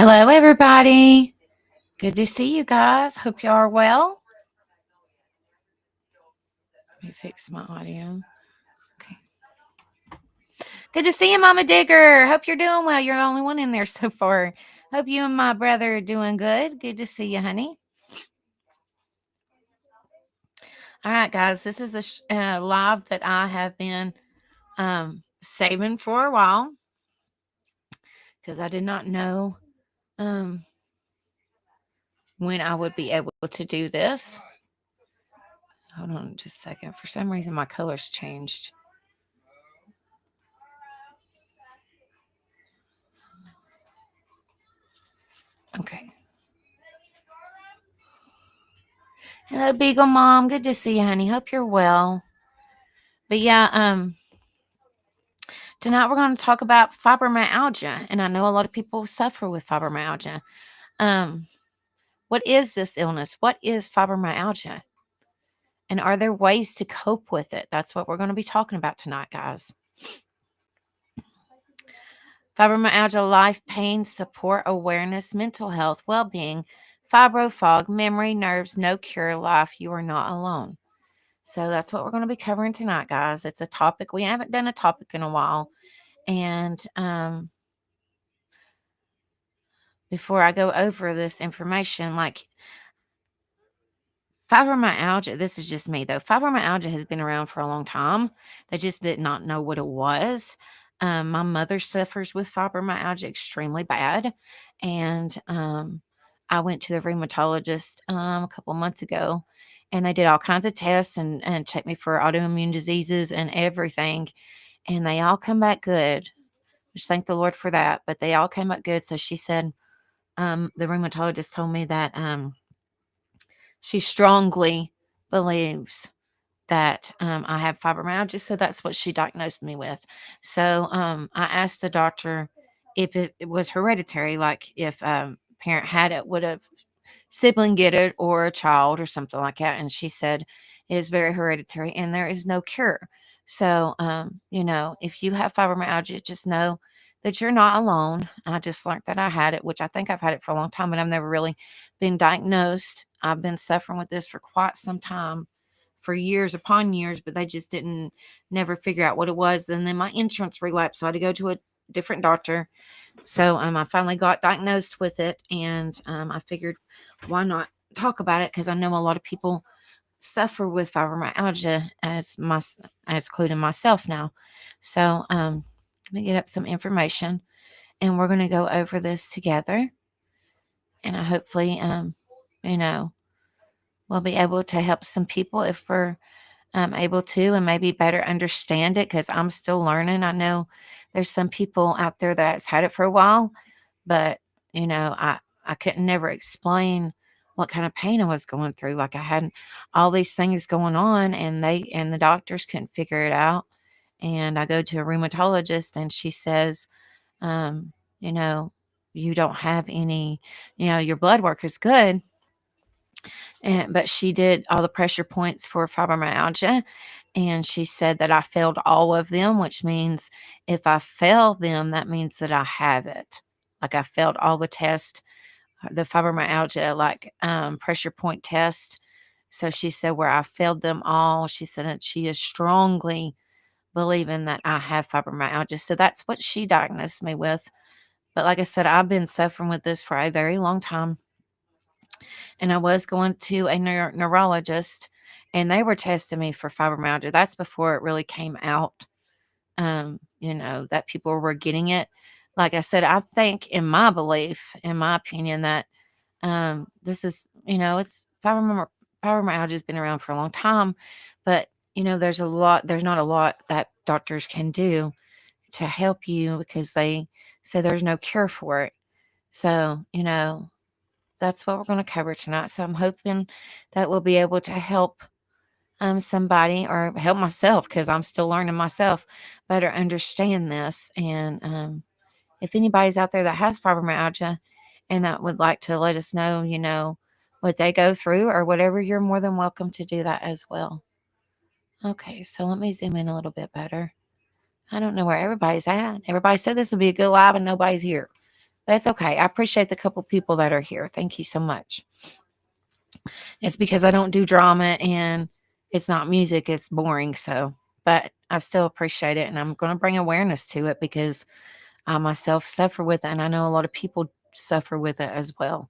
Hello, everybody. Good to see you guys. Hope you are well. Let me fix my audio. Okay. Good to see you, Mama Digger. Hope you're doing well. You're the only one in there so far. Hope you and my brother are doing good. Good to see you, honey. All right, guys. This is a live that I have been saving for a while because I did not know um, when I would be able to do this. Hold on just a second. For some reason, my colors changed. Okay. Hello, Beagle Mom. Good to see you, honey. Hope you're well. But yeah, tonight we're going to talk about fibromyalgia, and I know a lot of people suffer with fibromyalgia. Um, what is this illness? What is fibromyalgia? And are there ways to cope with it? That's what we're going to be talking about tonight, guys. Fibromyalgia, life, pain, support, awareness, mental health, well-being, fibro fog, memory, nerves, no cure, life. You are not alone. So that's what we're going to be covering tonight, guys. It's a topic we haven't done a topic in a while. And before I go over this information, like fibromyalgia, this is just me though. Fibromyalgia has been around for a long time. They just did not know what it was. My mother suffers with fibromyalgia extremely bad. And I went to the rheumatologist a couple months ago, and they did all kinds of tests and checked me for autoimmune diseases and everything. And they all come back good. Just thank the Lord for that. But they all came up good. So she said, the rheumatologist told me that she strongly believes that I have fibromyalgia. So that's what she diagnosed me with. So I asked the doctor if it was hereditary, like if parent had it, would a sibling get it or a child or something like that. And she said it is very hereditary and there is no cure. So, if you have fibromyalgia, just know that you're not alone. I just learned that I had it, which I think I've had it for a long time, but I've never really been diagnosed. I've been suffering with this for quite some time, for years upon years, but they just didn't never figure out what it was. And then my insurance relapsed, so I had to go to a different doctor. So I finally got diagnosed with it, and I figured why not talk about it, because I know a lot of people suffer with fibromyalgia as including myself now. So let me get up some information, and we're going to go over this together, and I hopefully you know we'll be able to help some people if we're able to, and maybe better understand it, because I'm still learning. I know there's some people out there that's had it for a while, but I couldn't never explain what kind of pain I was going through. Like I had all these things going on, and the doctors couldn't figure it out. And I go to a rheumatologist, and she says, um, you know, you don't have any, your blood work is good. But she did all the pressure points for fibromyalgia, and she said that I failed all of them, which means if I fail them, that means that I have it. Like I failed all the tests, the fibromyalgia, like pressure point test. So she said where I failed them all, she said that she is strongly believing that I have fibromyalgia. So that's what she diagnosed me with. But like I said, I've been suffering with this for a very long time, and I was going to a neurologist, and they were testing me for fibromyalgia. That's before it really came out, that people were getting it. Like I said, I think in my belief, in my opinion, that this is, it's fibromyalgia has been around for a long time, but there's not a lot that doctors can do to help you, because they say there's no cure for it. So, that's what we're going to cover tonight. So I'm hoping that we'll be able to help somebody, or help myself, because I'm still learning myself, better understand this. And if anybody's out there that has fibromyalgia and that would like to let us know, what they go through or whatever, you're more than welcome to do that as well. Okay, so let me zoom in a little bit better. I don't know where everybody's at. Everybody said this would be a good live, and nobody's here. But it's okay. I appreciate the couple people that are here. Thank you so much. It's because I don't do drama and it's not music, it's boring. So, but I still appreciate it. And I'm going to bring awareness to it because I myself suffer with it. And I know a lot of people suffer with it as well.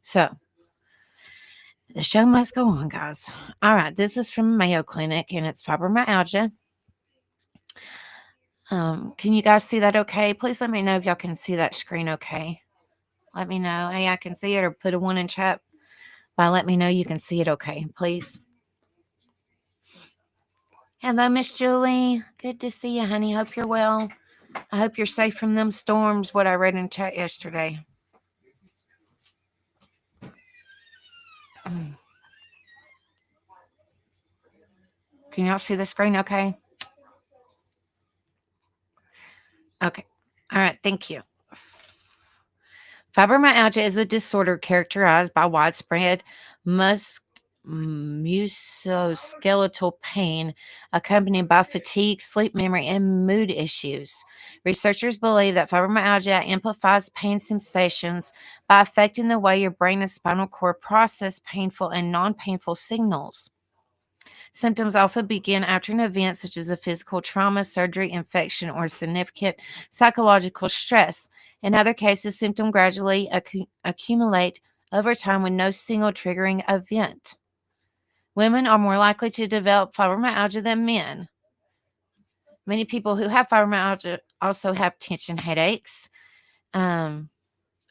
So, the show must go on, guys. All right. This is from Mayo Clinic and it's fibromyalgia. Can you guys see that okay? Please let me know if y'all can see that screen okay. Let me know. Hey, I can see it, or put a one in chat by let me know you can see it okay, please. Hello, Miss Julie. Good to see you, honey. Hope you're well. I hope you're safe from them storms, what I read in chat yesterday. Can y'all see the screen okay? Okay. All right. Thank you. Fibromyalgia is a disorder characterized by widespread musculoskeletal pain accompanied by fatigue, sleep memory, and mood issues. Researchers believe that fibromyalgia amplifies pain sensations by affecting the way your brain and spinal cord process painful and non painful signals. Symptoms often begin after an event such as a physical trauma, surgery, infection, or significant psychological stress. In other cases, symptoms gradually accumulate over time with no single triggering event. Women are more likely to develop fibromyalgia than men. Many people who have fibromyalgia also have tension headaches. Um,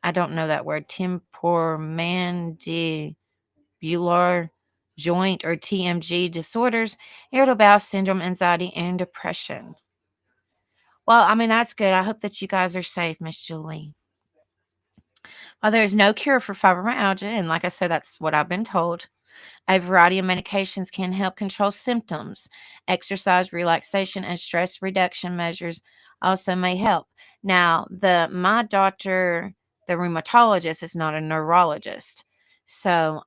I don't know that word, temporomandibular joint or TMG disorders, irritable bowel syndrome, anxiety, and depression. Well, I mean, that's good. I hope that you guys are safe, Miss Julie. While there is no cure for fibromyalgia, and like I said, that's what I've been told, a variety of medications can help control symptoms. Exercise, relaxation, and stress reduction measures also may help. Now, my doctor, the rheumatologist, is not a neurologist. So,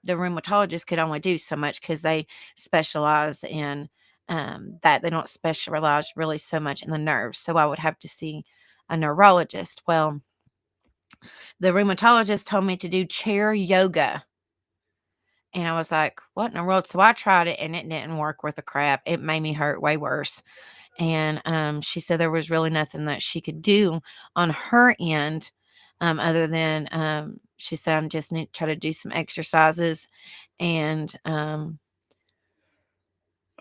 the rheumatologist could only do so much because they specialize in that. They don't specialize really so much in the nerves. So, I would have to see a neurologist. Well, the rheumatologist told me to do chair yoga. And I was like, what in the world? So I tried it and it didn't work worth a crap. It made me hurt way worse. And she said there was really nothing that she could do on her end other than she said, I just need to try to do some exercises and, oh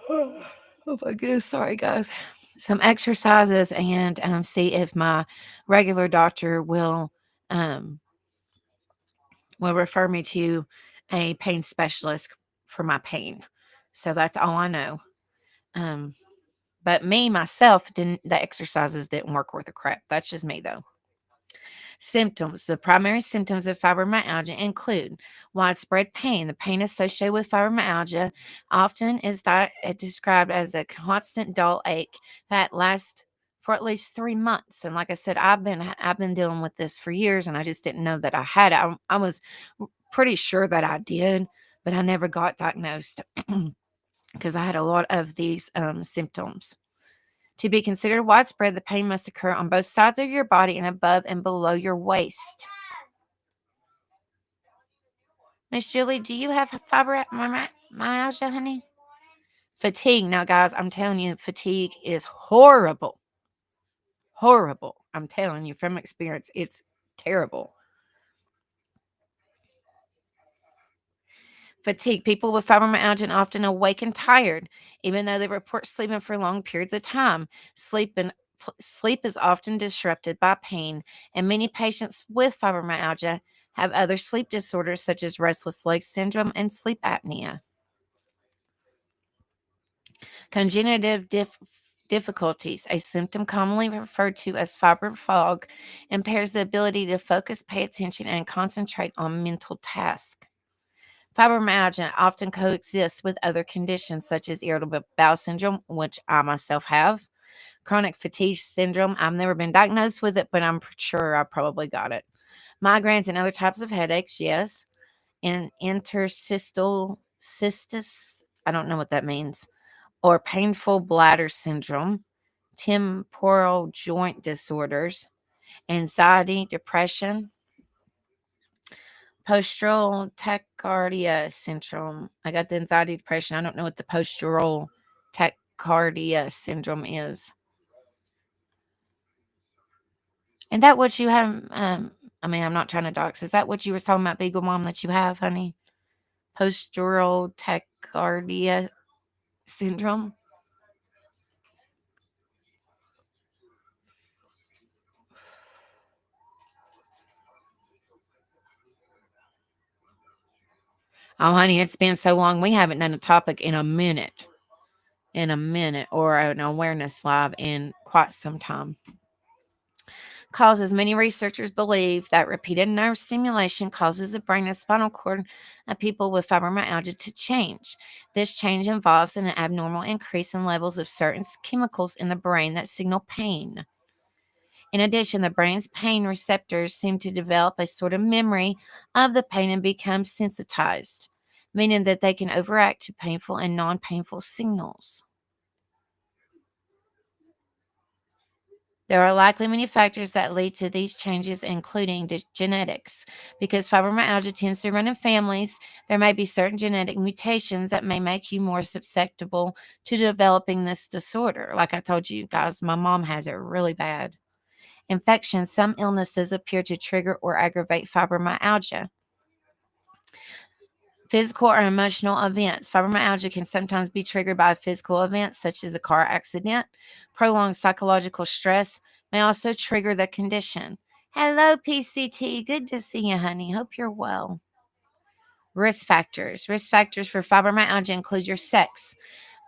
my goodness, sorry guys, some exercises and see if my regular doctor um, will refer me to a pain specialist for my pain. So that's all I know. Um, but me, myself, the exercises didn't work worth a crap. That's just me, though. Symptoms. The primary symptoms of fibromyalgia include widespread pain. The pain associated with fibromyalgia often is described as a constant dull ache that lasts for at least 3 months. And like I said, I've been dealing with this for years, and I just didn't know that I had it. I was pretty sure that I did, but I never got diagnosed because I had a lot of these symptoms. To be considered widespread, the pain must occur on both sides of your body and above and below your waist. Miss Julie, do you have fibromyalgia, honey? Fatigue. Now, guys, I'm telling you, fatigue is horrible. Horrible. I'm telling you from experience, it's terrible. Fatigue. People with fibromyalgia often awaken tired, even though they report sleeping for long periods of time. Sleep is often disrupted by pain, and many patients with fibromyalgia have other sleep disorders such as restless leg syndrome and sleep apnea. Cognitive difficulties, a symptom commonly referred to as fibro fog, impairs the ability to focus, pay attention, and concentrate on mental tasks. Fibromyalgia often coexists with other conditions such as irritable bowel syndrome, which I myself have, chronic fatigue syndrome. I've never been diagnosed with it, but I'm sure I probably got it. Migraines and other types of headaches, yes. And interstitial cystis, I don't know what that means, or painful bladder syndrome, temporal joint disorders, anxiety, depression, postural tachycardia syndrome. I got the anxiety, depression. I don't know what the postural tachycardia syndrome is. And that what you have? I mean, I'm not trying to dox. Is that what you was talking about, Beagle Mom, that you have, honey? Postural tachycardia syndrome? Oh, honey, it's been so long. We haven't done a topic in a minute, or an awareness live in quite some time. Causes many researchers believe that repeated nerve stimulation causes the brain and spinal cord of people with fibromyalgia to change. This change involves an abnormal increase in levels of certain chemicals in the brain that signal pain. In addition, the brain's pain receptors seem to develop a sort of memory of the pain and become sensitized, meaning that they can overact to painful and non painful signals. There are likely many factors that lead to these changes, including genetics. Because fibromyalgia tends to run in families, there may be certain genetic mutations that may make you more susceptible to developing this disorder. Like I told you guys, my mom has it really bad. Infections, some illnesses appear to trigger or aggravate fibromyalgia. Physical or emotional events. Fibromyalgia can sometimes be triggered by physical events such as a car accident. Prolonged psychological stress may also trigger the condition. Hello, PCT. Good to see you, honey. Hope you're well. Risk factors. Risk factors for fibromyalgia include your sex.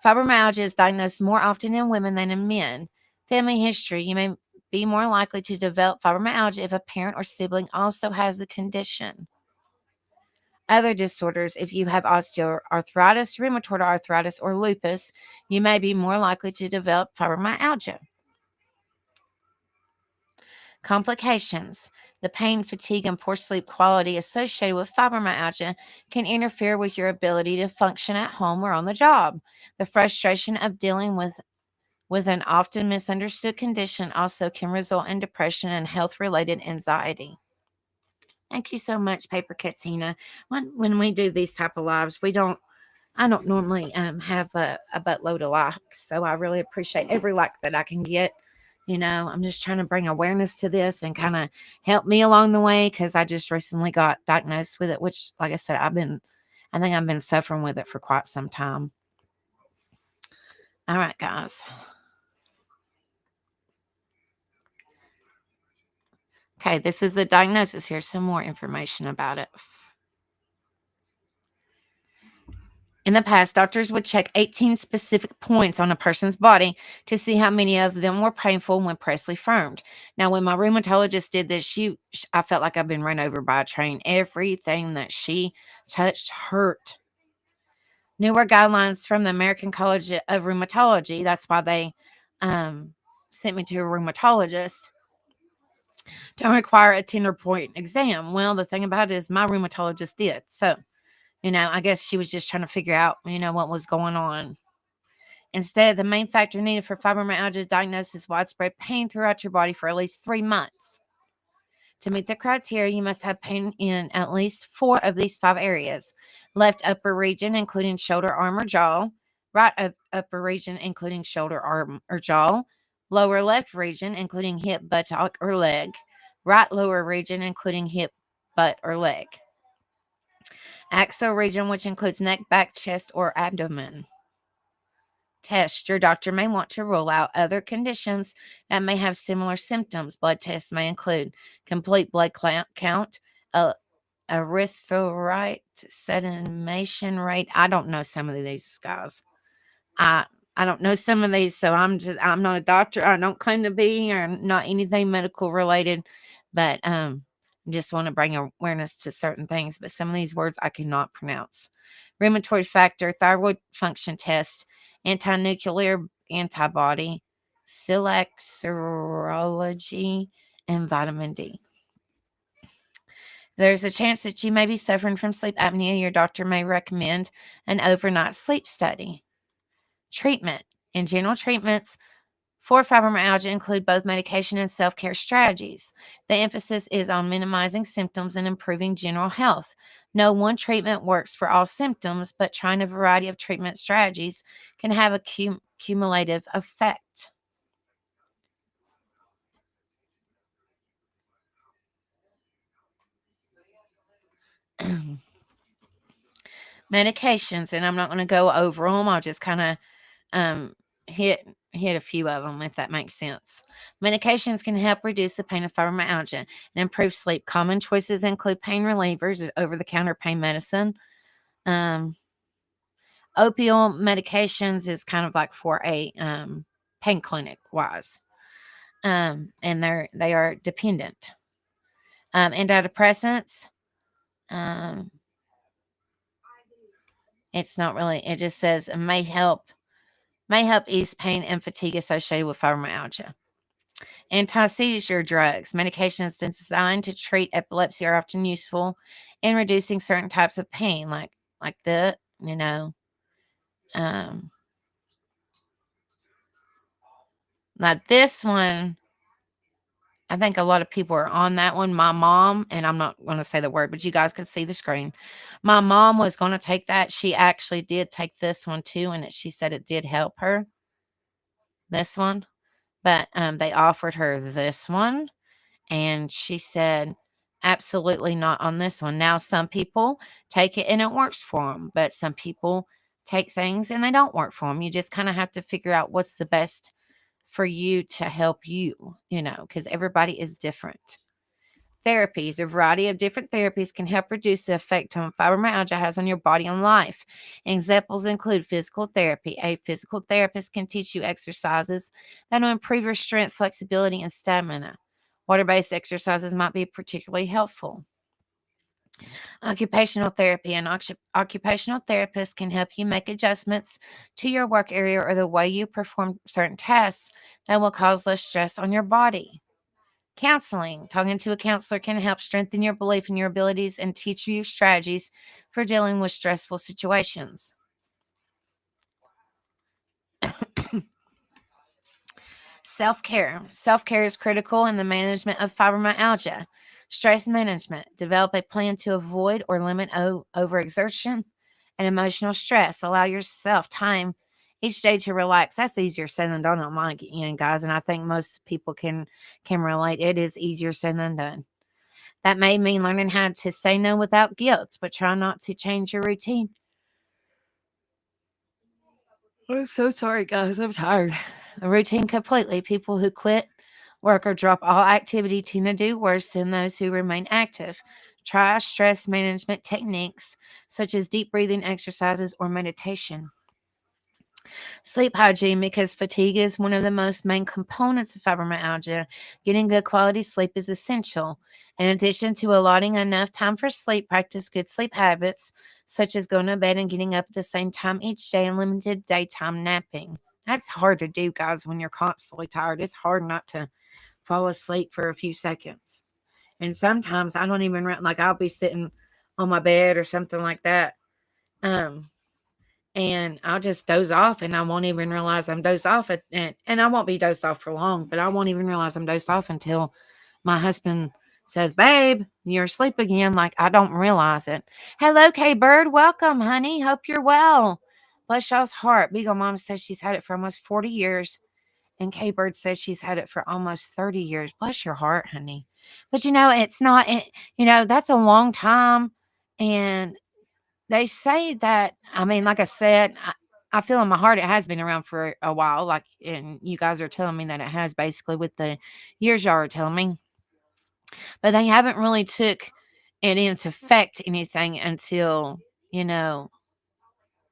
Fibromyalgia is diagnosed more often in women than in men. Family history. You may be more likely to develop fibromyalgia if a parent or sibling also has the condition. Other disorders, if you have osteoarthritis, rheumatoid arthritis, or lupus, you may be more likely to develop fibromyalgia. Complications. The pain, fatigue, and poor sleep quality associated with fibromyalgia can interfere with your ability to function at home or on the job. The frustration of dealing with an often misunderstood condition also can result in depression and health-related anxiety. Thank you so much, Paper Katina. When we do these type of lives, I don't normally have a buttload of likes, so I really appreciate every like that I can get. I'm just trying to bring awareness to this and kind of help me along the way because I just recently got diagnosed with it, which, like I said, I think I've been suffering with it for quite some time. All right, guys. Okay, this is the diagnosis. Here's some more information about it. In the past, doctors would check 18 specific points on a person's body to see how many of them were painful when pressly firmed. Now, when my rheumatologist did this, I felt like I've been run over by a train. Everything that she touched hurt. Newer guidelines from the American College of Rheumatology, that's why they sent me to a rheumatologist, don't require a tender point exam. Well, the thing about it is my rheumatologist did. So, I guess she was just trying to figure out, what was going on. Instead, the main factor needed for fibromyalgia diagnosis is widespread pain throughout your body for at least 3 months. To meet the criteria, you must have pain in at least 4 of these 5 areas: left upper region, including shoulder, arm, or jaw; right upper region, including shoulder, arm, or jaw; lower left region, including hip, buttock, or leg; right lower region, including hip, butt, or leg; axial region, which includes neck, back, chest, or abdomen. Test. Your doctor may want to rule out other conditions that may have similar symptoms. Blood tests may include complete blood count, a erythrocyte sedimation rate. I don't know some of these, guys. I I don't know some of these, so I'm not a doctor. I don't claim to be, or not anything medical related, but just want to bring awareness to certain things. But some of these words I cannot pronounce. Rheumatoid factor, thyroid function test, anti-nuclear antibody, celiac serology, and vitamin D. There's a chance that you may be suffering from sleep apnea. Your doctor may recommend an overnight sleep study. Treatment. In general treatments For fibromyalgia include both medication and self-care strategies. The emphasis is on minimizing symptoms and improving general health. No one treatment works for all symptoms, but trying a variety of treatment strategies can have a cumulative effect. Medications, and I'm not going to go over them. I'll just kind of um, hit a few of them, if that makes sense. Medications can help reduce the pain of fibromyalgia and improve sleep. Common choices include pain relievers, over-the-counter pain medicine. Um, Opioid medications is kind of like for a pain clinic wise, and they are dependent. Antidepressants. Um, it's not really. It just says it may help ease pain and fatigue associated with fibromyalgia. Anti-seizure drugs. Medications designed to treat epilepsy are often useful in reducing certain types of pain, like the um, like this one. I think a lot of people are on that one. My mom, and I'm not going to say the word, but you guys can see the screen. My mom was going to take that. She actually did take this one too, and she said it did help her. This one, but they offered her this one. And she said, absolutely not on this one. Now, some people take it and it works for them, but some people take things and they don't work for them. You just kind of have to figure out what's the best for you to help you, because everybody is different. Therapies. A variety of different therapies can help reduce the effect on fibromyalgia has on your body and life. Examples include physical therapy. A physical therapist can teach you exercises that will improve your strength, flexibility, and stamina. Water-based exercises might be particularly helpful. Occupational therapy. An occupational therapist can help you make adjustments to your work area or the way you perform certain tasks that will cause less stress on your body. Counseling. Talking to a counselor can help strengthen your belief in your abilities and teach you strategies for dealing with stressful situations. Self-care. Self-care is critical in the management of fibromyalgia. Stress management. Develop a plan to avoid or limit overexertion and emotional stress. Allow yourself time each day to relax. That's easier said than done on my end, guys, and I think most people can relate. It is easier said than done. That may mean learning how to say no without guilt, but try not to change your routine. I'm so sorry, guys. I'm tired. The routine completely. People who quit work or drop all activity tend to do worse than those who remain active. Try stress management techniques such as deep breathing exercises or meditation. Sleep hygiene, because fatigue is one of the most main components of fibromyalgia. Getting good quality sleep is essential. In addition to allotting enough time for sleep, practice good sleep habits, such as going to bed and getting up at the same time each day and limited daytime napping. That's hard to do, guys, when you're constantly tired. It's hard not to fall asleep for a few seconds. And sometimes I don't even, like, I'll be sitting on my bed or something like that. Um, and I'll just doze off and I won't even realize I'm dozed off and I won't be dozed off for long, but I won't even realize I'm dozed off until my husband says, "Babe, you're asleep again." Like, I don't realize it. Hello, K Bird. Welcome, honey. Hope you're well. Bless y'all's heart. Beagle Mom says she's had it for almost 40 years. And K Bird says she's had it for almost 30 years. Bless your heart, honey. But it's not, that's a long time. And they say that, I mean, like I said, I feel in my heart it has been around for a while. Like, and you guys are telling me that it has, basically, with the years y'all are telling me. But they haven't really took it into effect anything until, you know,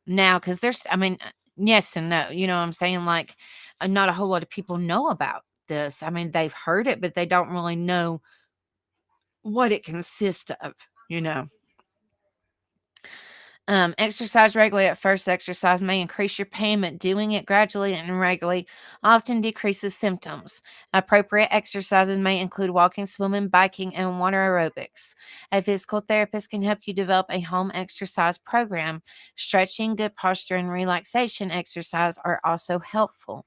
now. Because I mean, yes and no. You know what I'm saying? Like, not a whole lot of people know about this. I mean, they've heard it, but they don't really know what it consists of, you know. Exercise regularly. At first, exercise may increase your pain, but doing it gradually and regularly often decreases symptoms. Appropriate exercises may include walking, swimming, biking, and water aerobics. A physical therapist can help you develop a home exercise program. Stretching, good posture, and relaxation exercise are also helpful.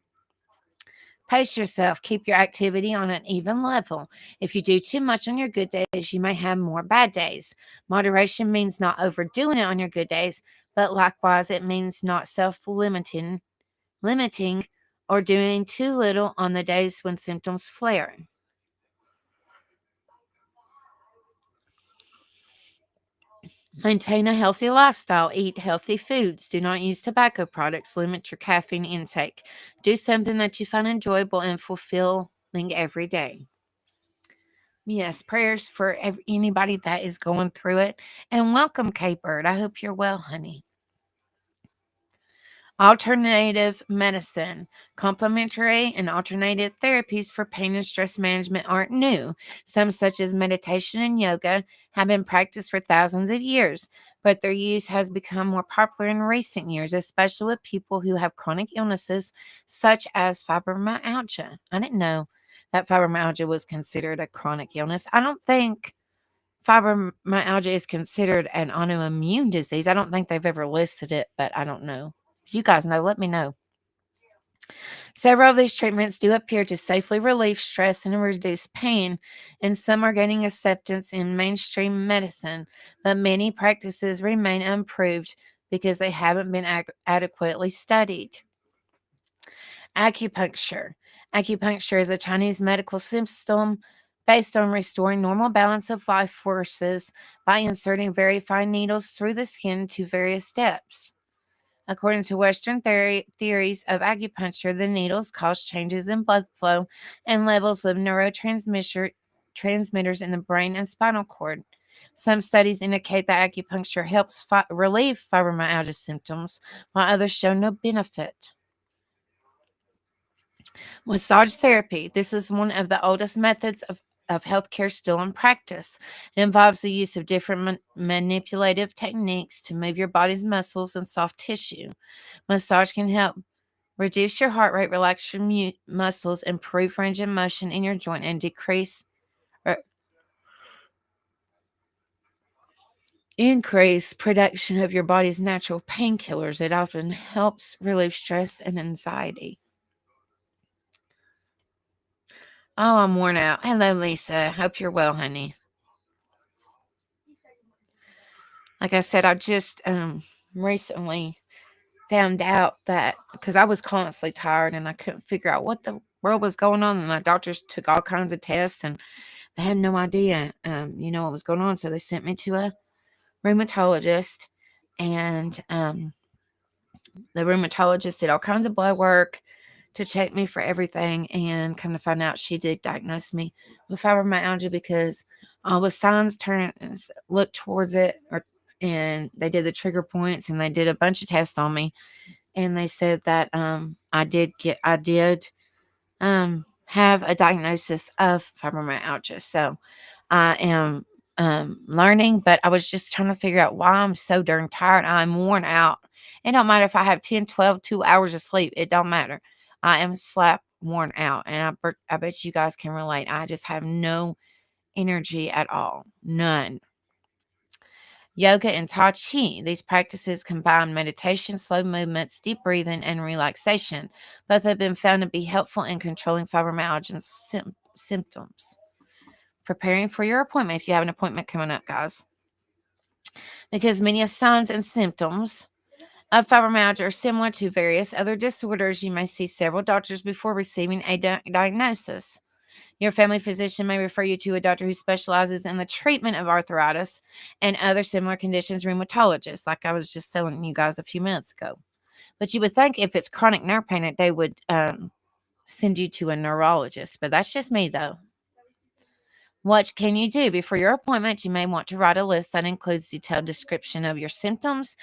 Pace yourself. Keep your activity on an even level. If you do too much on your good days, you may have more bad days. Moderation means not overdoing it on your good days, but likewise, it means not limiting, or doing too little on the days when symptoms flare. Maintain a healthy lifestyle. Eat healthy foods. Do not use tobacco products. Limit your caffeine intake. Do something that you find enjoyable and fulfilling every day. Yes, prayers for anybody that is going through it. And welcome, K Bird. I hope you're well, honey. Alternative medicine. Complementary and alternative therapies for pain and stress management aren't new. Some, such as meditation and yoga, have been practiced for thousands of years, but their use has become more popular in recent years, especially with people who have chronic illnesses such as fibromyalgia. I didn't know that fibromyalgia was considered a chronic illness. I don't think fibromyalgia is considered an autoimmune disease. I don't think they've ever listed it, but I don't know. If you guys know, let me know. Several of these treatments do appear to safely relieve stress and reduce pain, and some are gaining acceptance in mainstream medicine, but many practices remain unproved because they haven't been adequately studied. Acupuncture. Acupuncture is a Chinese medical system based on restoring normal balance of life forces by inserting very fine needles through the skin to various depths. According to Western theories of acupuncture, the needles cause changes in blood flow and levels of transmitters in the brain and spinal cord. Some studies indicate that acupuncture helps relieve fibromyalgia symptoms, while others show no benefit. Massage therapy. This is one of the oldest methods of healthcare still in practice. It involves the use of different manipulative techniques to move your body's muscles and soft tissue. Massage can help reduce your heart rate, relax your muscles, improve range of motion in your joint, and or increase production of your body's natural painkillers. It often helps relieve stress and anxiety. Oh, I'm worn out. Hello, Lisa. Hope you're well, honey. Like I said, I just recently found out that because I was constantly tired and I couldn't figure out what the world was going on. And my doctors took all kinds of tests and they had no idea, what was going on. So they sent me to a rheumatologist, and the rheumatologist did all kinds of blood work to check me for everything, and come to find out she did diagnose me with fibromyalgia because all the signs looked towards it, and they did the trigger points and they did a bunch of tests on me, and they said that I did have a diagnosis of fibromyalgia. So I am learning, but I was just trying to figure out why I'm so darn tired. I'm worn out. It don't matter if I have 10, 12, 2 hours of sleep. It don't matter. I am slap worn out. And I bet you guys can relate. I just have no energy at all. None. Yoga and Tai Chi. These practices combine meditation, slow movements, deep breathing, and relaxation. Both have been found to be helpful in controlling fibromyalgia symptoms. Preparing for your appointment if you have an appointment coming up, guys. Because many of signs and symptoms of fibromyalgia are similar to various other disorders, you may see several doctors before receiving a diagnosis. Your family physician may refer you to a doctor who specializes in the treatment of arthritis and other similar conditions, rheumatologists, like I was just telling you guys a few minutes ago. But you would think if it's chronic nerve pain, that they would send you to a neurologist. But that's just me, though. What can you do? Before your appointment, you may want to write a list that includes detailed description of your symptoms,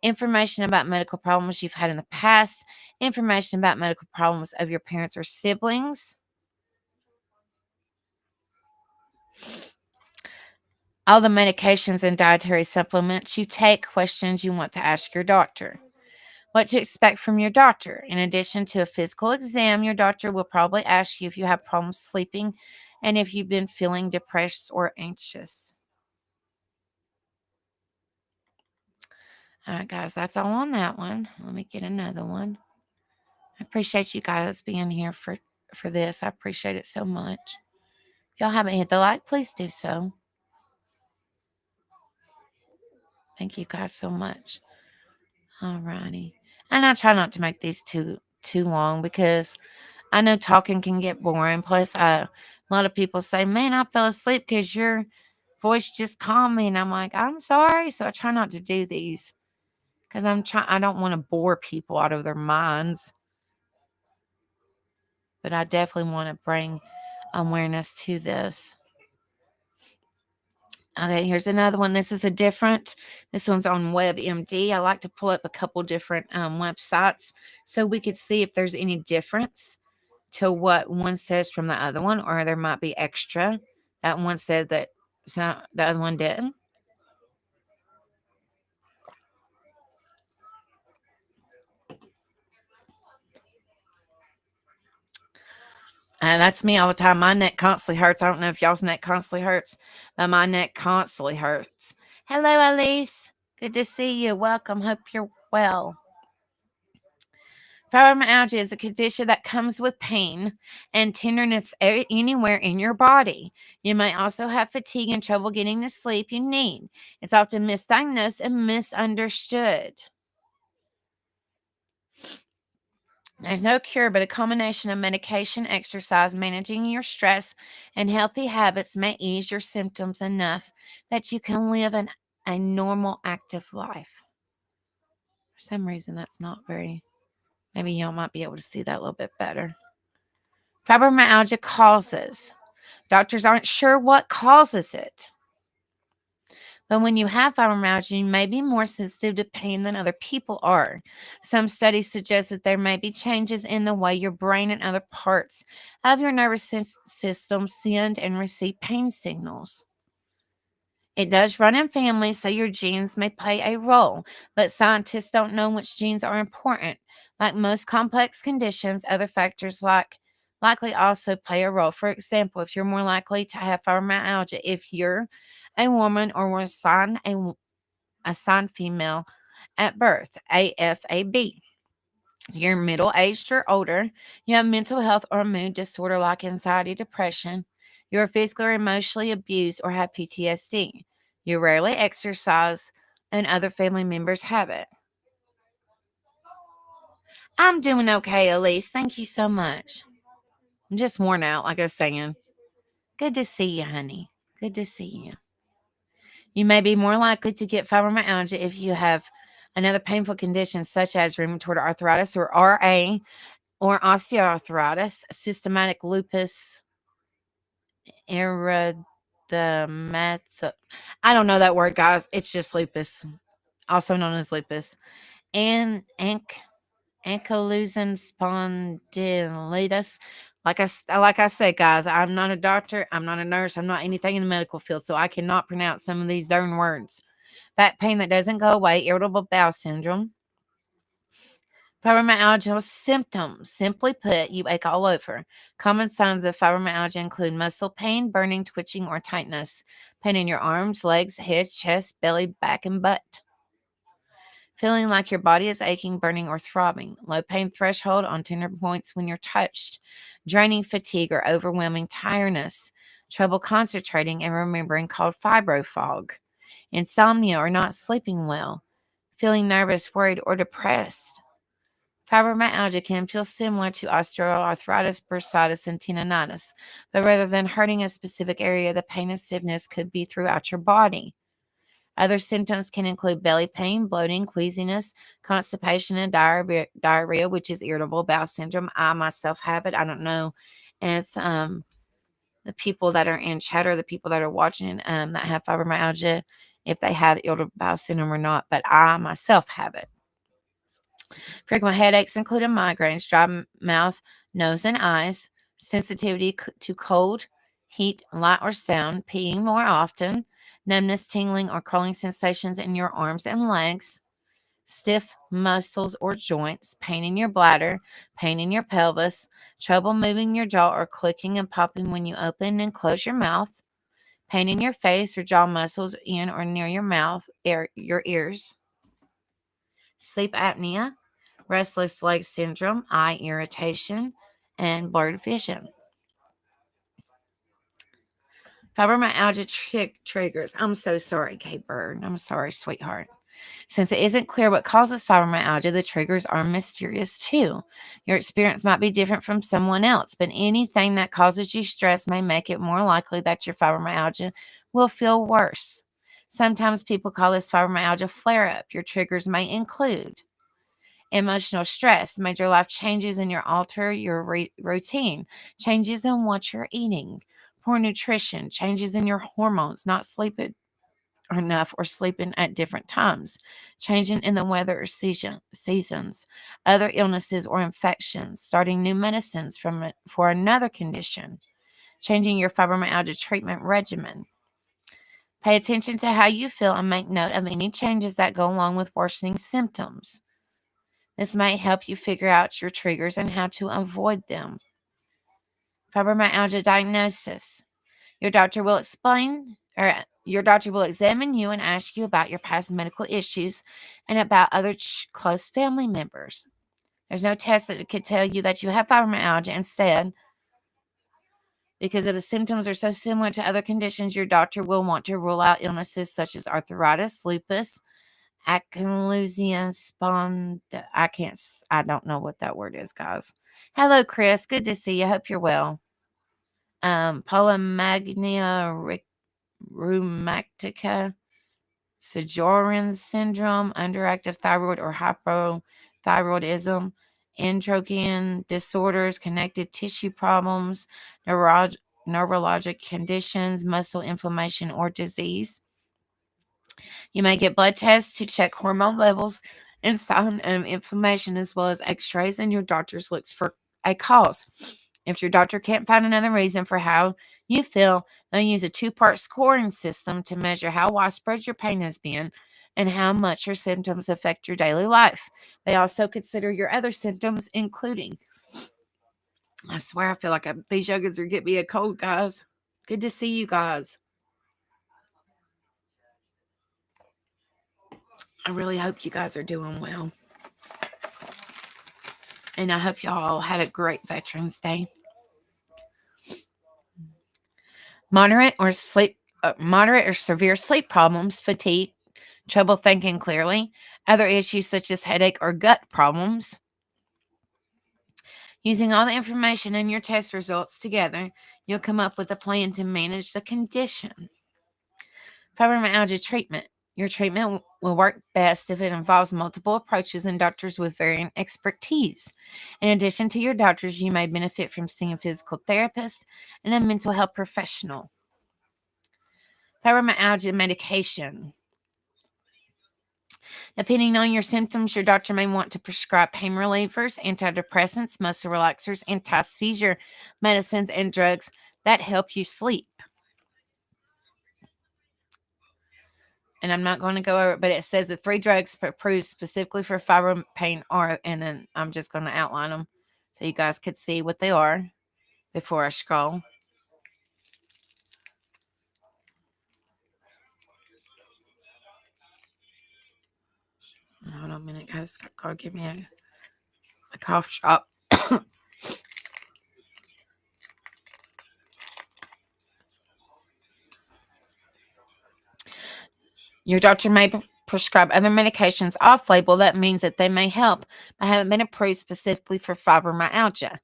information about medical problems you've had in the past, information about medical problems of your parents or siblings, all the medications and dietary supplements you take, questions you want to ask your doctor. What to expect from your doctor. In addition to a physical exam, your doctor will probably ask you if you have problems sleeping and if you've been feeling depressed or anxious. All right, guys, that's all on that one. Let me get another one. I appreciate you guys being here for this. I appreciate it so much. If y'all haven't hit the like, please do so. Thank you guys so much. Alrighty. And I try not to make these too long because I know talking can get boring. Plus, a lot of people say, "Man, I fell asleep because your voice just calmed me," and I'm like, "I'm sorry." So I try not to do these because I don't want to bore people out of their minds, but I definitely want to bring awareness to this. Okay, here's another one. This one's on WebMD. I like to pull up a couple different websites so we could see if there's any difference to what one says from the other one, or there might be extra that one said that the other one didn't. That's me all the time. My neck constantly hurts. I don't know if y'all's neck constantly hurts, but my neck constantly hurts. Hello, Elise. Good to see you. Welcome. Hope you're well. Fibromyalgia is a condition that comes with pain and tenderness anywhere in your body. You may also have fatigue and trouble getting the sleep you need. It's often misdiagnosed and misunderstood. There's no cure, but a combination of medication, exercise, managing your stress, and healthy habits may ease your symptoms enough that you can live a normal, active life. For some reason, that's not very, maybe y'all might be able to see that a little bit better. Fibromyalgia causes. Doctors aren't sure what causes it. But when you have fibromyalgia, you may be more sensitive to pain than other people are. Some studies suggest that there may be changes in the way your brain and other parts of your nervous system send and receive pain signals. It does run in families, so your genes may play a role, but scientists don't know which genes are important. Like most complex conditions, other factors likely also play a role. For example, if you're more likely to have fibromyalgia if you're a woman or were assigned female at birth, AFAB. You're middle aged or older. You have mental health or mood disorder like anxiety, depression. You're physically or emotionally abused or have PTSD. You rarely exercise, and other family members have it. I'm doing okay, Elise. Thank you so much. I'm just worn out, like I was saying. Good to see you, honey. Good to see you. You may be more likely to get fibromyalgia if you have another painful condition such as rheumatoid arthritis or RA or osteoarthritis, systematic lupus erythematosus. I don't know that word, guys. It's just lupus, also known as lupus, and ankylosing spondylitis. Like I said, guys, I'm not a doctor. I'm not a nurse. I'm not anything in the medical field, so I cannot pronounce some of these darn words. Back pain that doesn't go away, irritable bowel syndrome. Fibromyalgia symptoms. Simply put, you ache all over. Common signs of fibromyalgia include muscle pain, burning, twitching, or tightness. Pain in your arms, legs, head, chest, belly, back, and butt. Feeling like your body is aching, burning, or throbbing. Low pain threshold on tender points when you're touched. Draining fatigue or overwhelming tiredness. Trouble concentrating and remembering called fibrofog. Insomnia or not sleeping well. Feeling nervous, worried, or depressed. Fibromyalgia can feel similar to osteoarthritis, bursitis, and tendonitis, but rather than hurting a specific area, the pain and stiffness could be throughout your body. Other symptoms can include belly pain, bloating, queasiness, constipation, and diarrhea, which is irritable bowel syndrome. I myself have it. I don't know if the people that are in chat or the people that are watching that have fibromyalgia, if they have irritable bowel syndrome or not, but I myself have it. Frequent headaches, including migraines, dry mouth, nose, and eyes, sensitivity to cold, heat, light, or sound, peeing more often, numbness, tingling, or crawling sensations in your arms and legs, stiff muscles or joints, pain in your bladder, pain in your pelvis, trouble moving your jaw or clicking and popping when you open and close your mouth, pain in your face or jaw muscles in or near your mouth, your ears, sleep apnea, restless leg syndrome, eye irritation, and blurred vision. Fibromyalgia triggers. I'm so sorry, Kate Bird. I'm sorry, sweetheart. Since it isn't clear what causes fibromyalgia, the triggers are mysterious too. Your experience might be different from someone else, but anything that causes you stress may make it more likely that your fibromyalgia will feel worse. Sometimes people call this fibromyalgia flare up. Your triggers may include emotional stress, major life changes in your alter your routine, changes in what you're eating, poor nutrition, changes in your hormones, not sleeping enough or sleeping at different times, changing in the weather or seasons, other illnesses or infections, starting new medicines for another condition, changing your fibromyalgia treatment regimen. Pay attention to how you feel and make note of any changes that go along with worsening symptoms. This might help you figure out your triggers and how to avoid them. Fibromyalgia diagnosis. Your doctor will your doctor will examine you and ask you about your past medical issues and about other close family members. There's no test that could tell you that you have fibromyalgia. Instead, because if the symptoms are so similar to other conditions, your doctor will want to rule out illnesses such as arthritis, lupus, ankylosing I don't know what that word is, guys. Hello, Chris. Good to see you. Hope you're well. Polymagnia rheumatica, Sjögren's syndrome, underactive thyroid or hypothyroidism, endocrine disorders, connective tissue problems, neurologic conditions, muscle inflammation or disease. You may get blood tests to check hormone levels and sign inflammation, as well as x-rays, and your doctor's looks for a cause. If your doctor can't find another reason for how you feel, they'll use a two-part scoring system to measure how widespread your pain has been and how much your symptoms affect your daily life. They also consider your other symptoms, including, I swear I feel like these yogurts are getting me a cold, guys. Good to see you guys. I really hope you guys are doing well. And I hope y'all had a great Veterans Day. Moderate or severe sleep problems, fatigue, trouble thinking clearly, other issues such as headache or gut problems. Using all the information and your test results together, you'll come up with a plan to manage the condition. Fibromyalgia treatment. Your treatment will work best if it involves multiple approaches and doctors with varying expertise. In addition to your doctors, you may benefit from seeing a physical therapist and a mental health professional. Fibromyalgia medication. Depending on your symptoms, your doctor may want to prescribe pain relievers, antidepressants, muscle relaxers, anti-seizure medicines, and drugs that help you sleep. And I'm not going to go over it, but it says the 3 drugs approved specifically for fibro pain are, and then I'm just going to outline them so you guys could see what they are before I scroll. Hold on a minute, guys. Gotta give me a cough drop. Your doctor may prescribe other medications off label. That means that they may help, but haven't been approved specifically for fibromyalgia.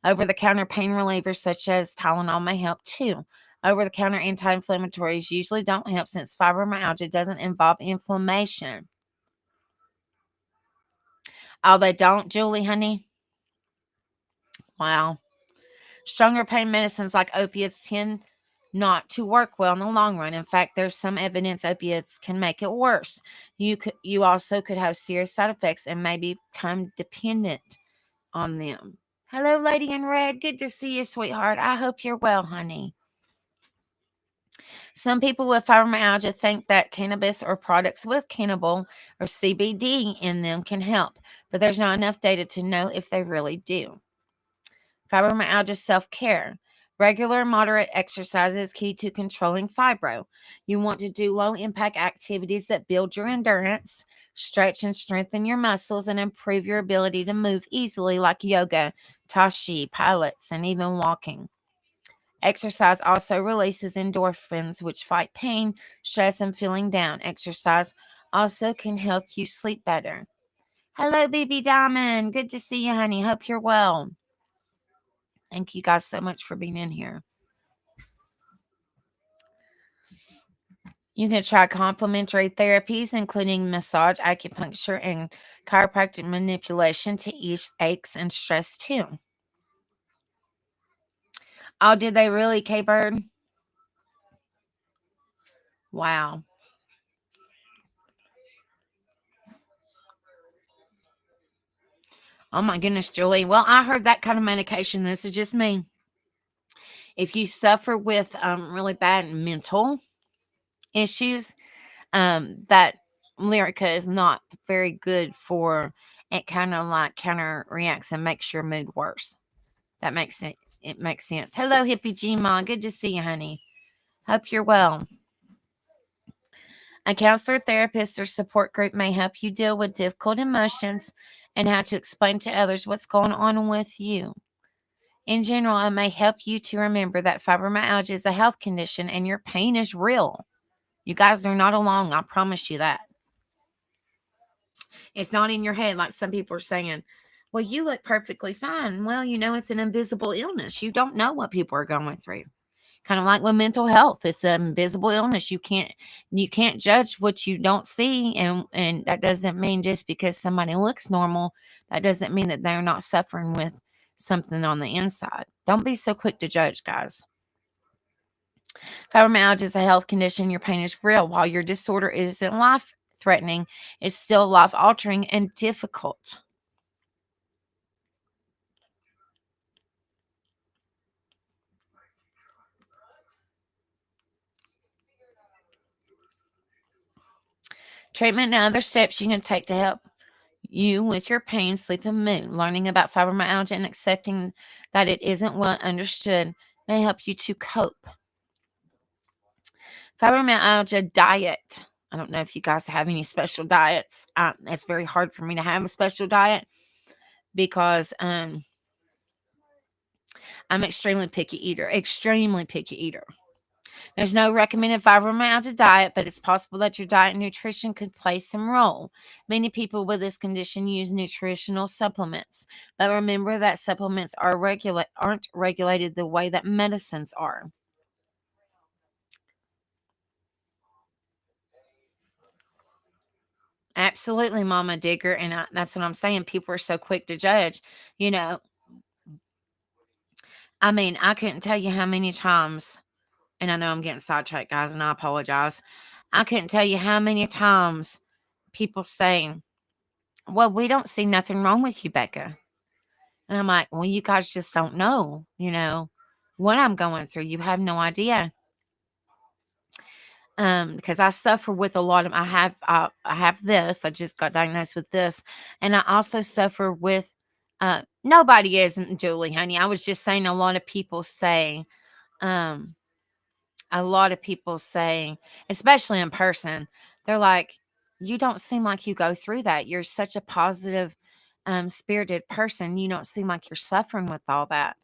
Over the counter pain relievers such as Tylenol may help too. Over the counter anti inflammatories usually don't help since fibromyalgia doesn't involve inflammation. Oh, they don't, Julie, honey? Wow. Stronger pain medicines like opiates tend not to work well in the long run. In fact, there's some evidence opiates can make it worse. You also could have serious side effects and maybe become dependent on them. Hello, lady in red. Good to see you, sweetheart. I hope you're well, honey. Some people with fibromyalgia think that cannabis or products with cannabis or CBD in them can help, but there's not enough data to know if they really do. Fibromyalgia self-care. Regular moderate exercise is key to controlling fibro. You want to do low-impact activities that build your endurance, stretch and strengthen your muscles, and improve your ability to move easily, like yoga, tashi, pilates, and even walking. Exercise also releases endorphins, which fight pain, stress, and feeling down. Exercise also can help you sleep better. Hello, baby Diamond. Good to see you, honey. Hope you're well. Thank you guys so much for being in here. You can try complementary therapies, including massage, acupuncture, and chiropractic manipulation to ease aches and stress too. Oh, did they really, K Bird? Wow. Oh my goodness, Julie. Well, I heard that kind of medication. This is just me. If you suffer with really bad mental issues, that Lyrica is not very good for it. Kind of like counter reacts and makes your mood worse. That makes it. It makes sense. Hello, hippie G-Ma. Good to see you, honey. Hope you're well. A counselor, therapist, or support group may help you deal with difficult emotions and how to explain to others what's going on with you. In general, it may help you to remember that fibromyalgia is a health condition and your pain is real. You guys are not alone. I promise you that. It's not in your head like some people are saying. Well, you look perfectly fine. Well, it's an invisible illness. You don't know what people are going through. Kind of like with mental health, it's an invisible illness. You can't judge what you don't see, and that doesn't mean just because somebody looks normal, that doesn't mean that they're not suffering with something on the inside. Don't be so quick to judge, guys. Fibromyalgia is a health condition. Your pain is real. While your disorder isn't life threatening, it's still life altering and difficult. Treatment and other steps you can take to help you with your pain, sleep, and mood. Learning about fibromyalgia and accepting that it isn't well understood may help you to cope. Fibromyalgia diet. I don't know if you guys have any special diets. It's very hard for me to have a special diet because I'm extremely picky eater. Extremely picky eater. There's no recommended fibromyalgia diet, but it's possible that your diet and nutrition could play some role. Many people with this condition use nutritional supplements, but remember that supplements aren't regulated the way that medicines are. Absolutely, Mama Digger, and that's what I'm saying. People are so quick to judge. You know, I mean, I couldn't tell you how many times, and I know I'm getting sidetracked, guys, and I apologize. I couldn't tell you how many times people say, "Well, we don't see nothing wrong with you, Becca." And I'm like, "Well, you guys just don't know, what I'm going through. You have no idea." Because I suffer with a lot of I have this. I just got diagnosed with this, and I also suffer with nobody isn't Julie, honey. I was just saying um a lot of people say, especially in person, they're like, "You don't seem like you go through that. You're such a positive, spirited person. You don't seem like you're suffering with all that."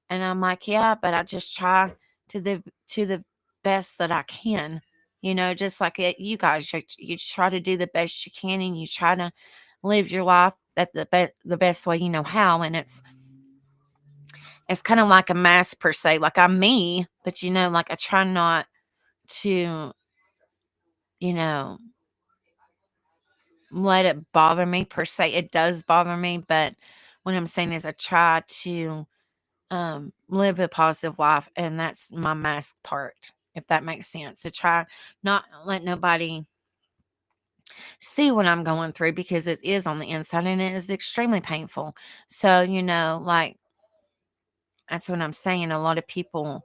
And I'm like, "Yeah, but I just try to the best that I can. Just like you guys, you try to do the best you can, and you try to live your life at the best way you know how. And it's kind of like a mask per se. Like I'm me, but like I try not to, you know, let it bother me per se. It does bother me, but what I'm saying is I try to live a positive life, and that's my mask part, if that makes sense. To try not let nobody see what I'm going through because it is on the inside and it is extremely painful. So, like that's what I'm saying. A lot of people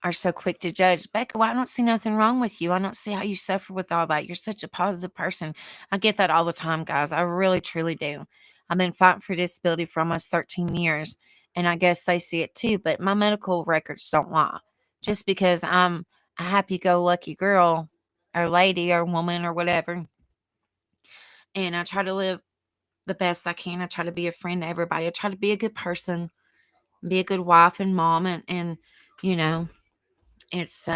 are so quick to judge. Becca, well, I don't see nothing wrong with you. I don't see how you suffer with all that. You're such a positive person. I get that all the time, guys. I really, truly do. I've been fighting for disability for almost 13 years, and I guess they see it too, but my medical records don't lie. Just because I'm a happy go lucky girl or lady or woman or whatever, and I try to live. the best I can. I try to be a friend to everybody. I try to be a good person, be a good wife and mom, and you know, it's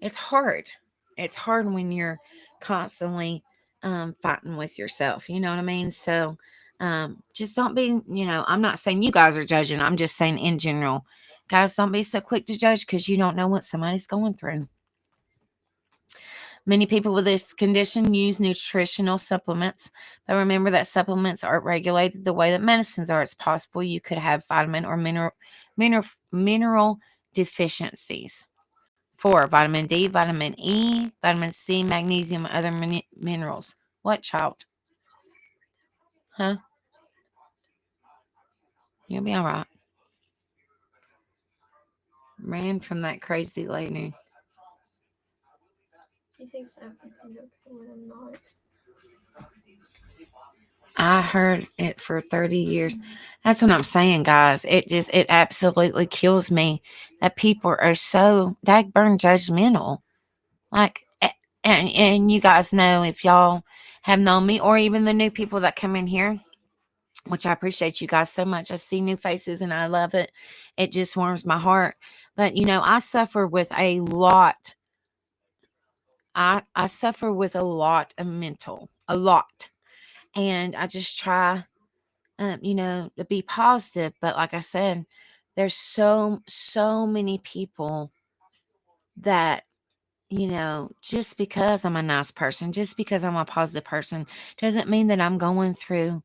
it's hard. It's hard when you're constantly fighting with yourself. You know what I mean? So just don't be, I'm not saying you guys are judging. I'm just saying in general, guys, don't be so quick to judge because you don't know what somebody's going through. Many people with this condition use nutritional supplements, but remember that supplements aren't regulated the way that medicines are. It's possible you could have vitamin or mineral deficiencies. 4. Vitamin D, vitamin E, vitamin C, magnesium, and other minerals. What, child? Huh? You'll be all right. Ran from that crazy lady. He thinks everything's okay when I'm not. I heard it for 30 years. That's what I'm saying, guys. It absolutely kills me that people are so dagburn judgmental. Like, and you guys know, if y'all have known me or even the new people that come in here, which I appreciate you guys so much. I see new faces and I love it. It just warms my heart. But I suffer with a lot. I suffer with a lot. And I just try to be positive. But like I said, there's so many people that, just because I'm a nice person, just because I'm a positive person, doesn't mean that I'm going through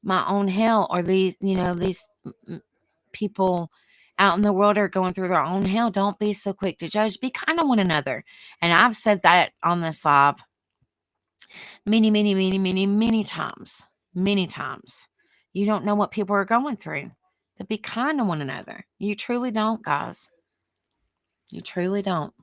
my own hell, or these people out in the world are going through their own hell. Don't be so quick to judge. Be kind to one another. And I've said that on this live many, many, many, many, many times. Many times. You don't know what people are going through. To be kind to one another. You truly don't, guys. You truly don't.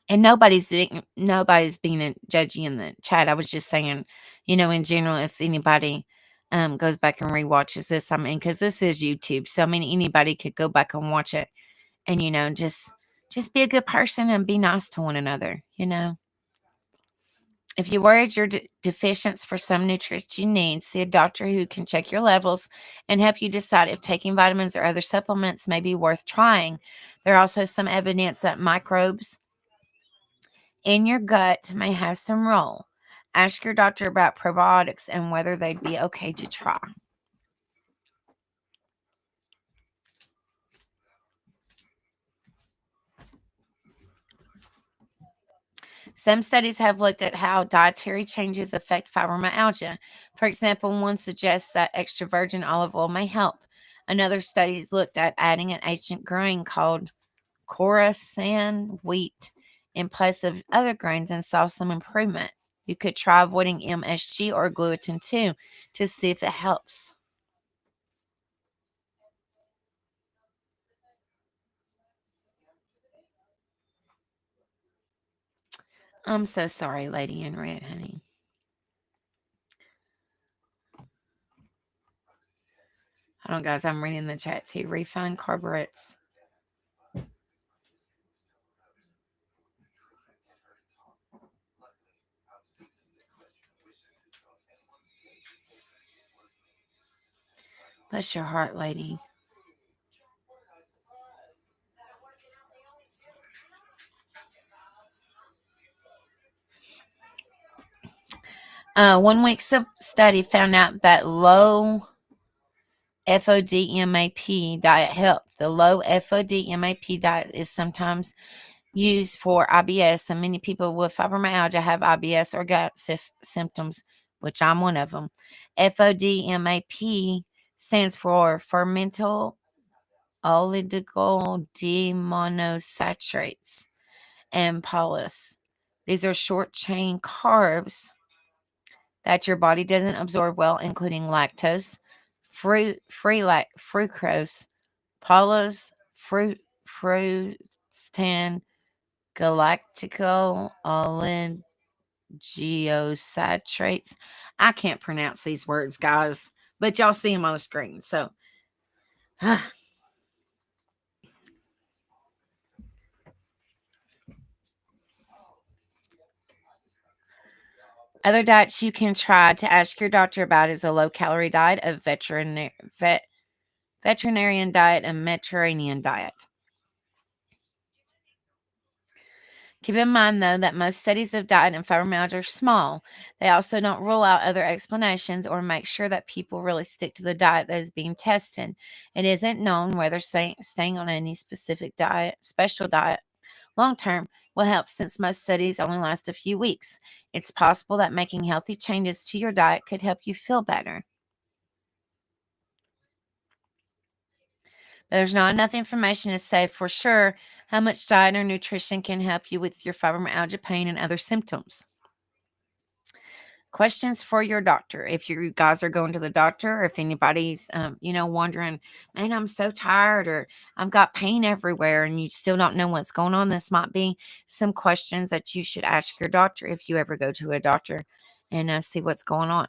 And nobody's being judgy in the chat. I was just saying, in general, if anybody goes back and rewatches this, I mean, because this is YouTube, so I mean, anybody could go back and watch it, and just be a good person and be nice to one another. If you're worried you're deficient for some nutrients you need, see a doctor who can check your levels and help you decide if taking vitamins or other supplements may be worth trying. There are also some evidence that microbes in your gut may have some role. Ask your doctor about probiotics and whether they'd be okay to try. Some studies have looked at how dietary changes affect fibromyalgia. For example, one suggests that extra virgin olive oil may help. Another study has looked at adding an ancient grain called Khorasan wheat in place of other grains and saw some improvement. You could try avoiding MSG or gluten too to see if it helps. I'm so sorry, Lady in Red, honey. Hold on, guys. I'm reading the chat too. Refined carbohydrates. Bless your heart, lady. One week study found out that low FODMAP diet helped. The low FODMAP diet is sometimes used for IBS, and many people with fibromyalgia have IBS or gut symptoms, which I'm one of them. FODMAP stands for fermental oligodemonosatrates and polyps. These are short chain carbs that your body doesn't absorb well, including lactose, fructose, polyps, fructan, galactical oligosatrates. I can't pronounce these words, guys, but y'all see them on the screen. So, Other diets you can try to ask your doctor about is a low-calorie diet, a veterinarian diet, and Mediterranean diet. Keep in mind, though, that most studies of diet and fibromyalgia are small. They also don't rule out other explanations or make sure that people really stick to the diet that is being tested. It isn't known whether staying on any special diet, long term will help since most studies only last a few weeks. It's possible that making healthy changes to your diet could help you feel better. But there's not enough information to say for sure how much diet or nutrition can help you with your fibromyalgia pain and other symptoms. Questions for your doctor. If you guys are going to the doctor, or if anybody's, wondering, man, I'm so tired, or I've got pain everywhere, and you still don't know what's going on, this might be some questions that you should ask your doctor if you ever go to a doctor and see what's going on.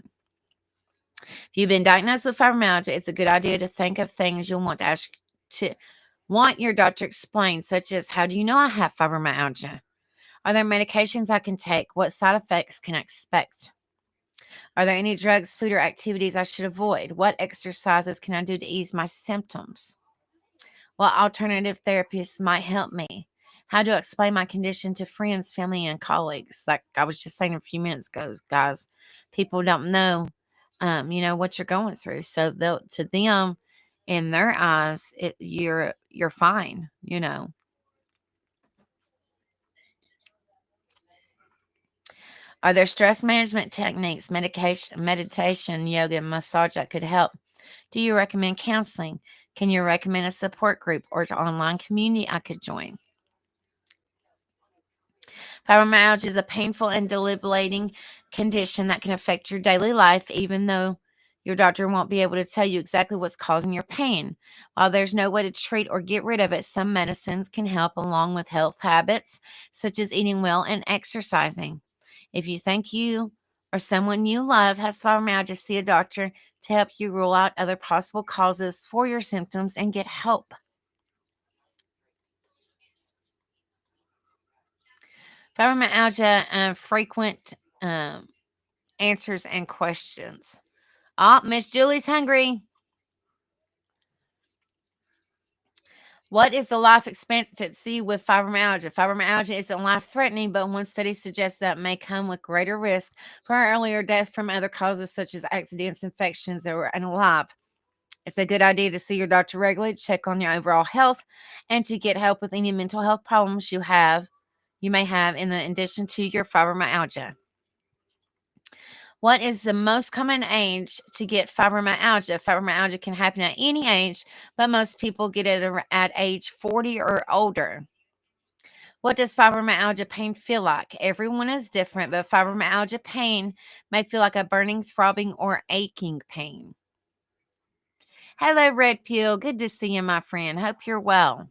If you've been diagnosed with fibromyalgia, it's a good idea to think of things you'll want your doctor to explain, such as, how do you know I have fibromyalgia? Are there medications I can take? What side effects can I expect? Are there any drugs, food, or activities I should avoid? What exercises can I do to ease my symptoms? What alternative therapists might help me? How do I explain my condition to friends, family, and colleagues? Like I was just saying a few minutes ago, guys, people don't know, what you're going through. So to them, in their eyes, you're fine. Are there stress management techniques, meditation, yoga, and massage that could help? Do you recommend counseling? Can you recommend a support group or an online community I could join? Fibromyalgia is a painful and debilitating condition that can affect your daily life, even though your doctor won't be able to tell you exactly what's causing your pain. While there's no way to treat or get rid of it, some medicines can help along with health habits, such as eating well and exercising. If you think you or someone you love has fibromyalgia, see a doctor to help you rule out other possible causes for your symptoms and get help. Fibromyalgia and frequent um, answers and questions. Oh, Miss Julie's hungry. What is the life expectancy with fibromyalgia? Fibromyalgia isn't life threatening, but one study suggests that it may come with greater risk for earlier death from other causes such as accidents, infections, or unalive. It's a good idea to see your doctor regularly, check on your overall health, and to get help with any mental health problems you may have in addition to your fibromyalgia. What is the most common age to get fibromyalgia? Fibromyalgia can happen at any age, but most people get it at age 40 or older. What does fibromyalgia pain feel like? Everyone is different, but fibromyalgia pain may feel like a burning, throbbing, or aching pain. Hello, Red Pill. Good to see you, my friend. Hope you're well.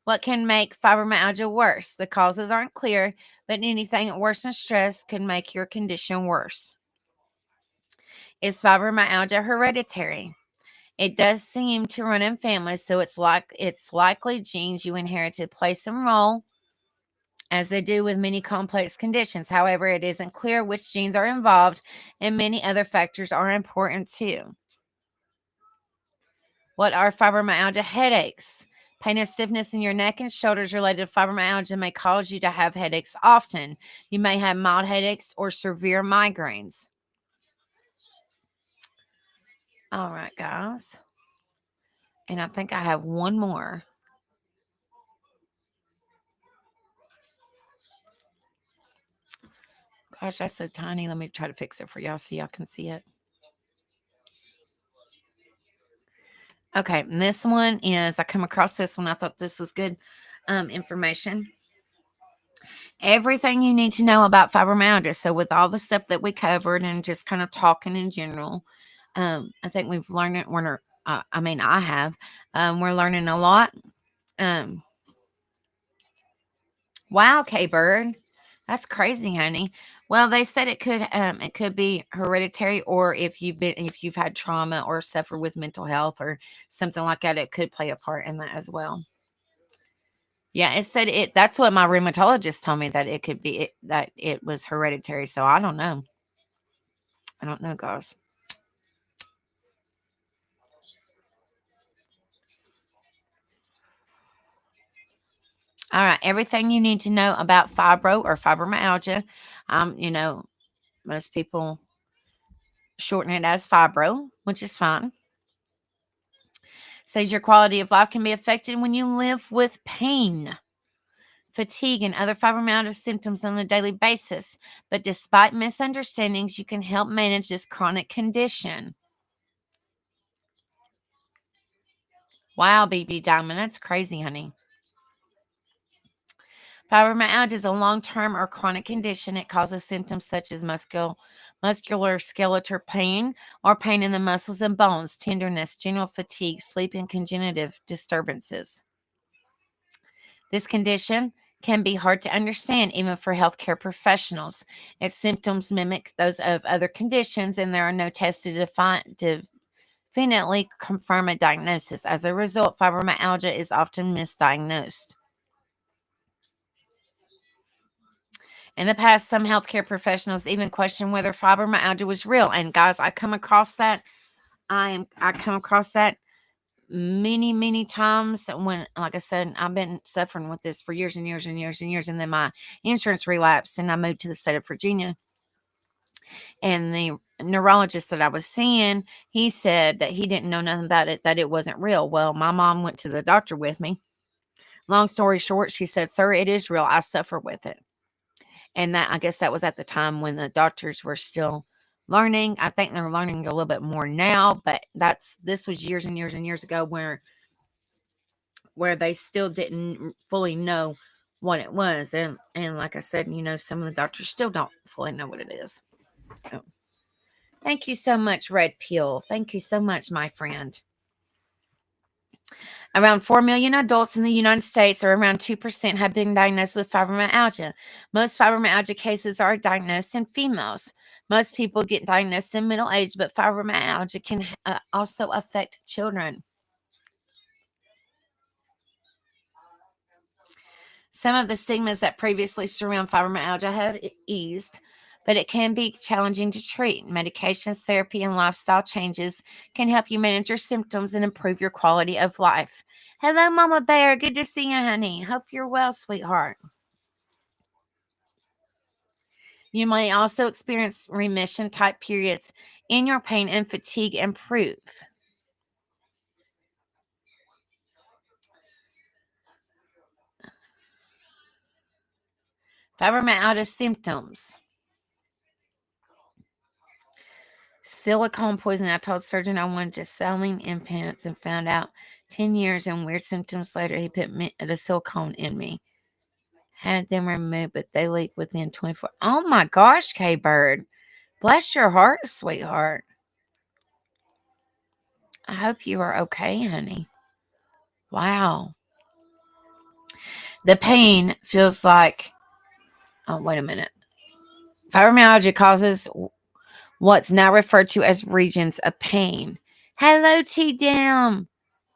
What can make fibromyalgia worse? The causes aren't clear, but anything that worsens stress can make your condition worse. Is fibromyalgia hereditary? It does seem to run in families, so it's likely genes you inherited play some role, as they do with many complex conditions. However, it isn't clear which genes are involved, and many other factors are important too. What are fibromyalgia headaches? Pain and stiffness in your neck and shoulders related to fibromyalgia may cause you to have headaches often. You may have mild headaches or severe migraines. All right, guys. And I think I have one more. Gosh, that's so tiny. Let me try to fix it for y'all so y'all can see it. Okay, and this one is, I come across this one. I thought this was good information. Everything you need to know about fibromyalgia. So, with all the stuff that we covered and just kind of talking in general, I think we've learned it. I have. We're learning a lot. Um, wow, K Bird, that's crazy, honey. Well, they said it could be hereditary, or if you've had trauma or suffer with mental health or something like that, it could play a part in that as well. Yeah, it said it. That's what my rheumatologist told me, that it could be that it was hereditary. So I don't know. I don't know, guys. All right, everything you need to know about fibro or fibromyalgia. Most people shorten it as fibro, which is fine. Says your quality of life can be affected when you live with pain, fatigue, and other fibromyalgia symptoms on a daily basis. But despite misunderstandings, you can help manage this chronic condition. Wow, BB Diamond, that's crazy, honey. Fibromyalgia is a long-term or chronic condition. It causes symptoms such as muscular skeletal pain or pain in the muscles and bones, tenderness, general fatigue, sleep, and congenitive disturbances. This condition can be hard to understand even for healthcare professionals. Its symptoms mimic those of other conditions, and there are no tests to definitely confirm a diagnosis. As a result, fibromyalgia is often misdiagnosed. In the past, some healthcare professionals even questioned whether fibromyalgia was real. And guys, I come across that. I come across that many, many times when, like I said, I've been suffering with this for years and years and years and years. And then my insurance relapsed and I moved to the state of Virginia. And the neurologist that I was seeing, he said that he didn't know nothing about it, that it wasn't real. Well, my mom went to the doctor with me. Long story short, she said, "Sir, it is real. I suffer with it." And that, I guess that was at the time when the doctors were still learning. I think they're learning a little bit more now, but this was years and years and years ago where they still didn't fully know what it was. And like I said, some of the doctors still don't fully know what it is. So, thank you so much, Red Pill. Thank you so much, my friend. Around 4 million adults in the United States, or around 2%, have been diagnosed with fibromyalgia. Most fibromyalgia cases are diagnosed in females. Most people get diagnosed in middle age, but fibromyalgia can also affect children. Some of the stigmas that previously surround fibromyalgia have eased, but it can be challenging to treat. Medications, therapy, and lifestyle changes can help you manage your symptoms and improve your quality of life. Hello, Mama Bear. Good to see you, honey. Hope you're well, sweetheart. You may also experience remission type periods in your pain and fatigue improve. Fibromyalgia symptoms. Silicone poisoning. I told surgeon I wanted just selling implants and found out 10 years and weird symptoms later he put the silicone in me. Had them removed, but they leak within 24. Oh my gosh, K Bird. Bless your heart, sweetheart. I hope you are okay, honey. Wow. The pain feels like, oh, wait a minute. Fibromyalgia causes what's now referred to as regions of pain. Hello, T Dim.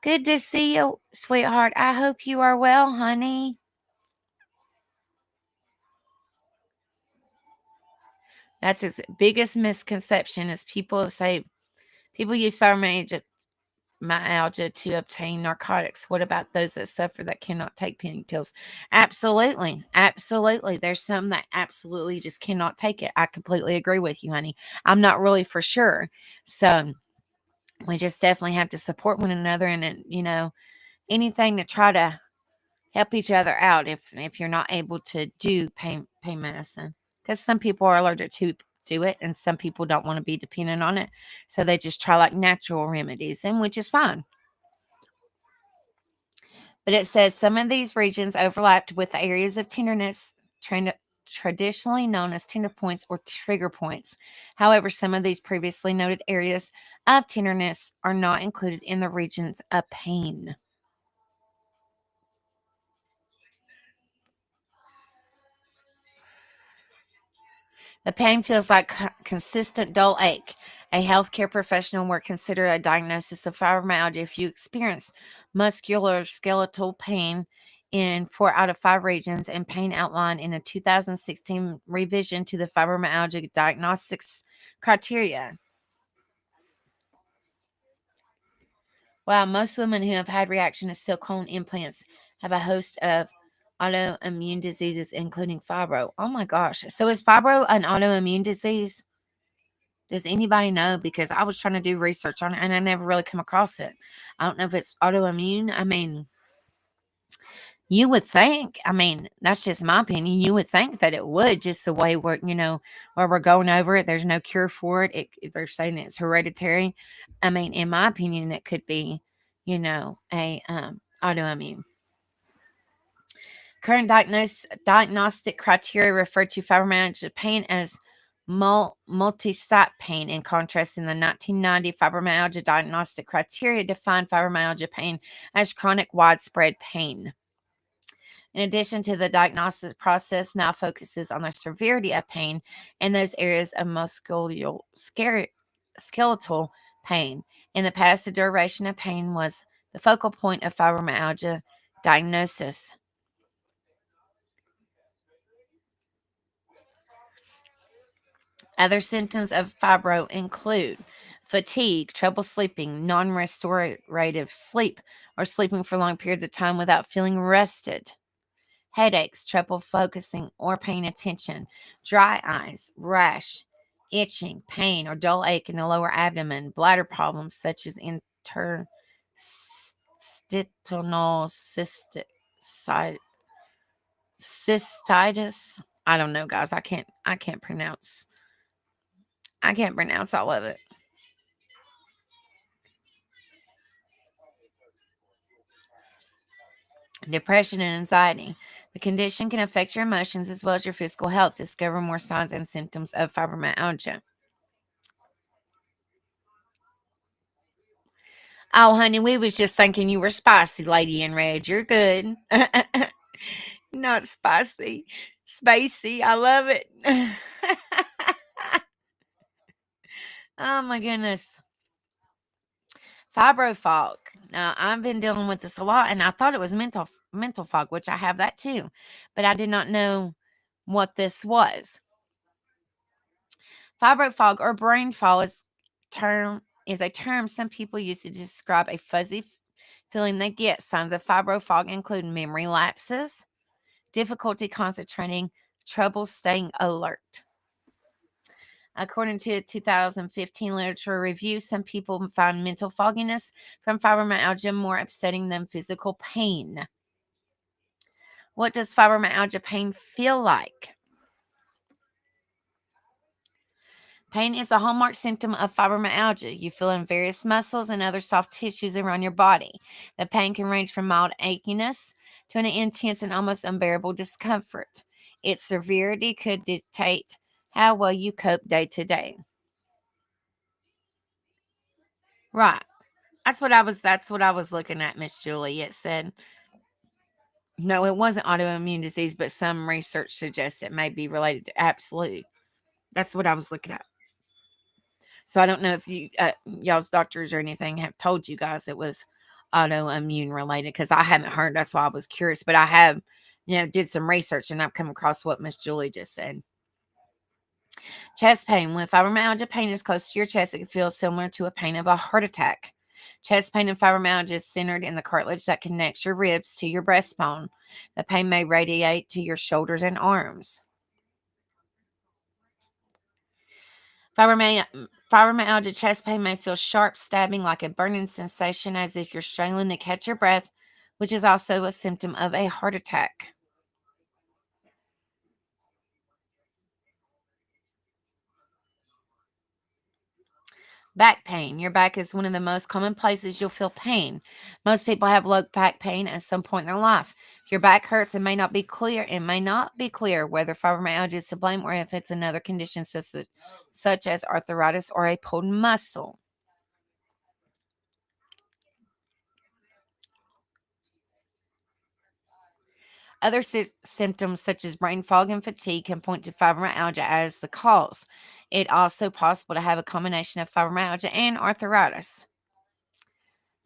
Good to see you, sweetheart. I hope you are well, honey. That's its biggest misconception is people use fibromyalgia to obtain narcotics. What about those that suffer that cannot take pain pills? Absolutely. Absolutely. There's some that absolutely just cannot take it. I completely agree with you, honey. I'm not really for sure. So we just definitely have to support one another and, anything to try to help each other out if you're not able to do pain medicine, because some people are allergic to do it and some people don't want to be dependent on it, so they just try like natural remedies, and which is fine. But it says some of these regions overlapped with areas of tenderness traditionally known as tender points or trigger points. However, some of these previously noted areas of tenderness are not included in the regions of pain. The pain feels like consistent dull ache. A healthcare professional will consider a diagnosis of fibromyalgia if you experience muscular skeletal pain in 4 out of 5 regions, and pain outlined in a 2016 revision to the fibromyalgia diagnostics criteria. While most women who have had reaction to silicone implants have a host of autoimmune diseases, including fibro. Oh my gosh. So is fibro an autoimmune disease? Does anybody know? Because I was trying to do research on it and I never really come across it. I don't know if it's autoimmune. I mean, you would think, I mean, that's just my opinion. You would think that it would, just the way where we're going over it. There's no cure for it. If they're saying it's hereditary. I mean, in my opinion, it could be, a autoimmune. Current diagnostic criteria refer to fibromyalgia pain as multi-site pain. In contrast, in the 1990 fibromyalgia diagnostic criteria defined fibromyalgia pain as chronic widespread pain. In addition to the diagnostic process now focuses on the severity of pain in those areas of skeletal pain. In the past, the duration of pain was the focal point of fibromyalgia diagnosis. Other symptoms of fibro include fatigue, trouble sleeping, non restorative sleep, or sleeping for long periods of time without feeling rested, headaches, trouble focusing or paying attention, dry eyes, rash, itching, pain, or dull ache in the lower abdomen, bladder problems such as interstitial cystitis. I don't know, guys. I can't pronounce all of it. Depression and anxiety. The condition can affect your emotions as well as your physical health. Discover more signs and symptoms of fibromyalgia. Oh, honey, we was just thinking you were spicy, lady in red. You're good. Not spicy. Spacey. I love it. Oh, my goodness. Fibro fog. Now, I've been dealing with this a lot, and I thought it was mental fog, which I have that too, but I did not know what this was. Fibro fog or brain fog is a term some people use to describe a fuzzy feeling they get. Signs of fibro fog include memory lapses, difficulty concentrating, trouble staying alert. According to a 2015 literature review, some people find mental fogginess from fibromyalgia more upsetting than physical pain. What does fibromyalgia pain feel like? Pain is a hallmark symptom of fibromyalgia. You feel in various muscles and other soft tissues around your body. The pain can range from mild achiness to an intense and almost unbearable discomfort. Its severity could dictate how well you cope day to day. Right. That's what I was looking at, Miss Julie. It said no, it wasn't autoimmune disease, but some research suggests it may be related to absolutely. That's what I was looking at. So I don't know if y'all's doctors or anything have told you guys it was autoimmune related because I haven't heard. That's why I was curious. But I have, did some research and I've come across what Miss Julie just said. Chest pain. When fibromyalgia pain is close to your chest, it can feel similar to a pain of a heart attack. Chest pain and fibromyalgia is centered in the cartilage that connects your ribs to your breastbone. The pain may radiate to your shoulders and arms. Fibromyalgia chest pain may feel sharp, stabbing, like a burning sensation as if you're struggling to catch your breath, which is also a symptom of a heart attack. Back pain. Your back is one of the most common places you'll feel pain. Most people have low back pain at some point in their life. If your back hurts, it may not be clear whether fibromyalgia is to blame or if it's another condition such as arthritis or a pulled muscle. Other symptoms such as brain fog and fatigue can point to fibromyalgia as the cause. It also possible to have a combination of fibromyalgia and arthritis.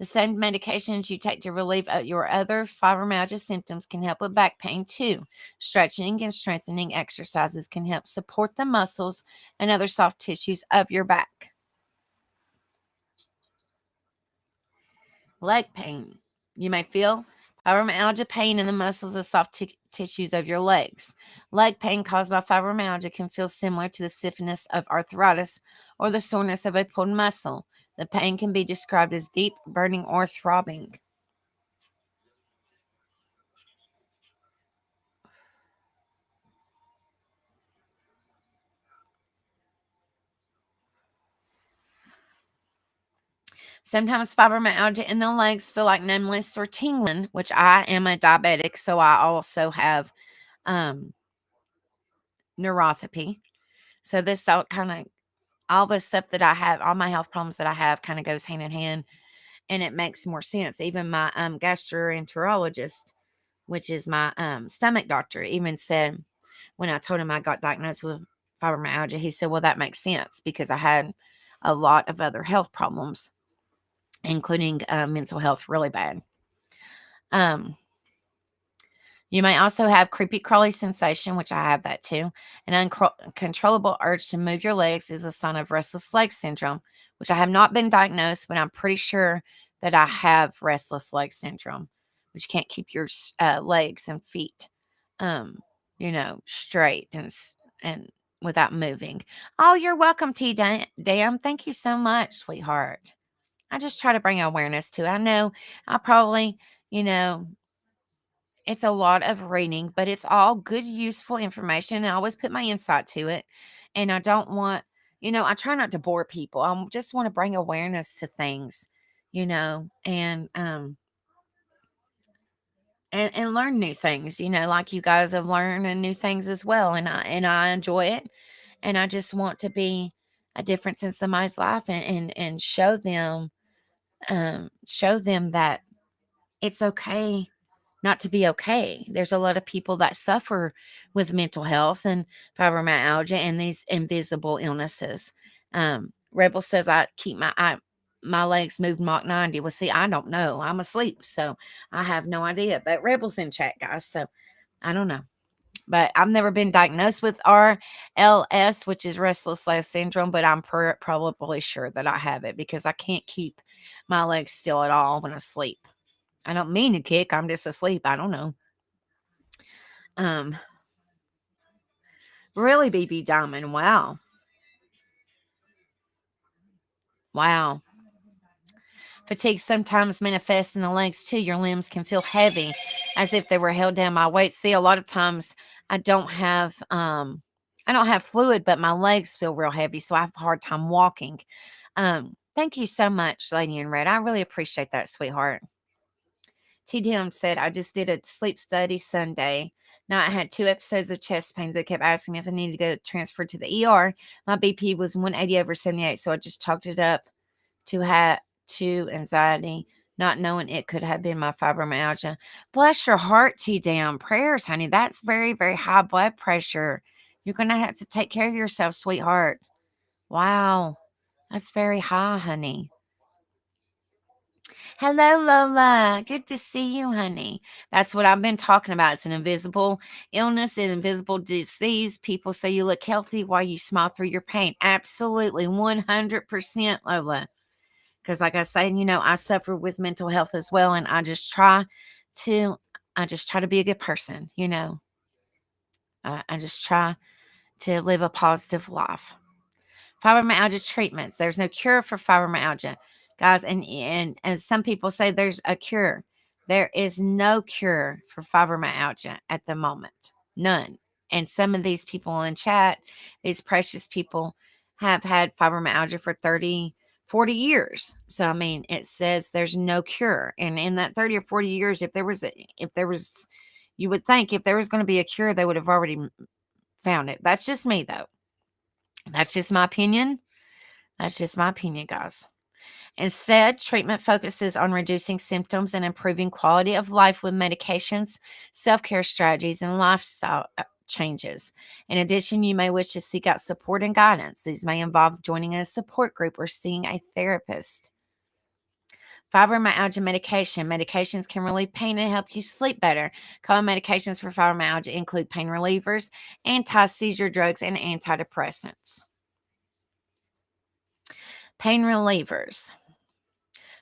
The same medications you take to relieve your other fibromyalgia symptoms can help with back pain too. Stretching and strengthening exercises can help support the muscles and other soft tissues of your back. Leg pain. You may feel fibromyalgia pain in the muscles and soft tissues of your legs. Leg pain caused by fibromyalgia can feel similar to the stiffness of arthritis or the soreness of a pulled muscle. The pain can be described as deep, burning, or throbbing. Sometimes fibromyalgia in the legs feel like numbness or tingling, which I am a diabetic, so I also have um, neuropathy. So this all the stuff that I have, all my health problems that I have, kind of goes hand in hand, and it makes more sense. Even my gastroenterologist, which is my stomach doctor, even said when I told him I got diagnosed with fibromyalgia, he said, "Well, that makes sense because I had a lot of other health problems, including mental health, really bad." Um, You may also have creepy crawly sensation, which I have that too. An uncontrollable urge to move your legs is a sign of restless leg syndrome, which I have not been diagnosed, but I'm pretty sure that I have restless leg syndrome, which can't keep your legs and feet, um, straight and without moving. Oh, you're welcome, T. Dan. Thank you so much, sweetheart. I just try to bring awareness to it. I know I probably, you know, it's a lot of reading, but it's all good, useful information. And I always put my insight to it. And I don't want, I try not to bore people. I just want to bring awareness to things, and learn new things, like you guys have learned and new things as well. And I enjoy it. And I just want to be a difference in somebody's life and show them that it's okay not to be okay. There's a lot of people that suffer with mental health and fibromyalgia and these invisible illnesses. Rebel says I keep my legs moved Mach 90. Well, see, I don't know. I'm asleep, so I have no idea. But Rebel's in chat, guys, so I don't know. But I've never been diagnosed with RLS, which is restless leg syndrome, but I'm probably sure that I have it because I can't keep my legs still at all when I sleep. I don't mean to kick. I'm just asleep. I don't know. Um, really, BB Diamond. Wow. Wow. Fatigue sometimes manifests in the legs too. Your limbs can feel heavy as if they were held down by weight. See, a lot of times I don't have fluid, but my legs feel real heavy, so I have a hard time walking. Thank you so much, Lady in Red. I really appreciate that, sweetheart. TDM said, I just did a sleep study Sunday. Now I had 2 episodes of chest pains. They kept asking me if I needed to go transferred to the ER. My BP was 180/78, so I just chalked it up to anxiety, not knowing it could have been my fibromyalgia. Bless your heart, TDM. Prayers, honey. That's very, very high blood pressure. You're going to have to take care of yourself, sweetheart. Wow. That's very high, honey. Hello, Lola. Good to see you, honey. That's what I've been talking about. It's an invisible illness, an invisible disease. People say you look healthy while you smile through your pain. Absolutely, 100%, Lola. Because, like I say, I suffer with mental health as well, and to, I just try to be a good person. I just try to live a positive life. Fibromyalgia treatments. There's no cure for fibromyalgia, guys. And as some people say, there's a cure. There is no cure for fibromyalgia at the moment. None. And some of these people in chat, these precious people, have had fibromyalgia for 30, 40 years. So, I mean, it says there's no cure. And in that 30 or 40 years, you would think if there was going to be a cure, they would have already found it. That's just me, though. That's just my opinion. That's just my opinion, guys. Instead, treatment focuses on reducing symptoms and improving quality of life with medications, self care strategies, and lifestyle changes. In addition, you may wish to seek out support and guidance. These may involve joining a support group or seeing a therapist. Fibromyalgia medication. Medications can relieve pain and help you sleep better. Common medications for fibromyalgia include pain relievers, anti-seizure drugs, and antidepressants. Pain relievers.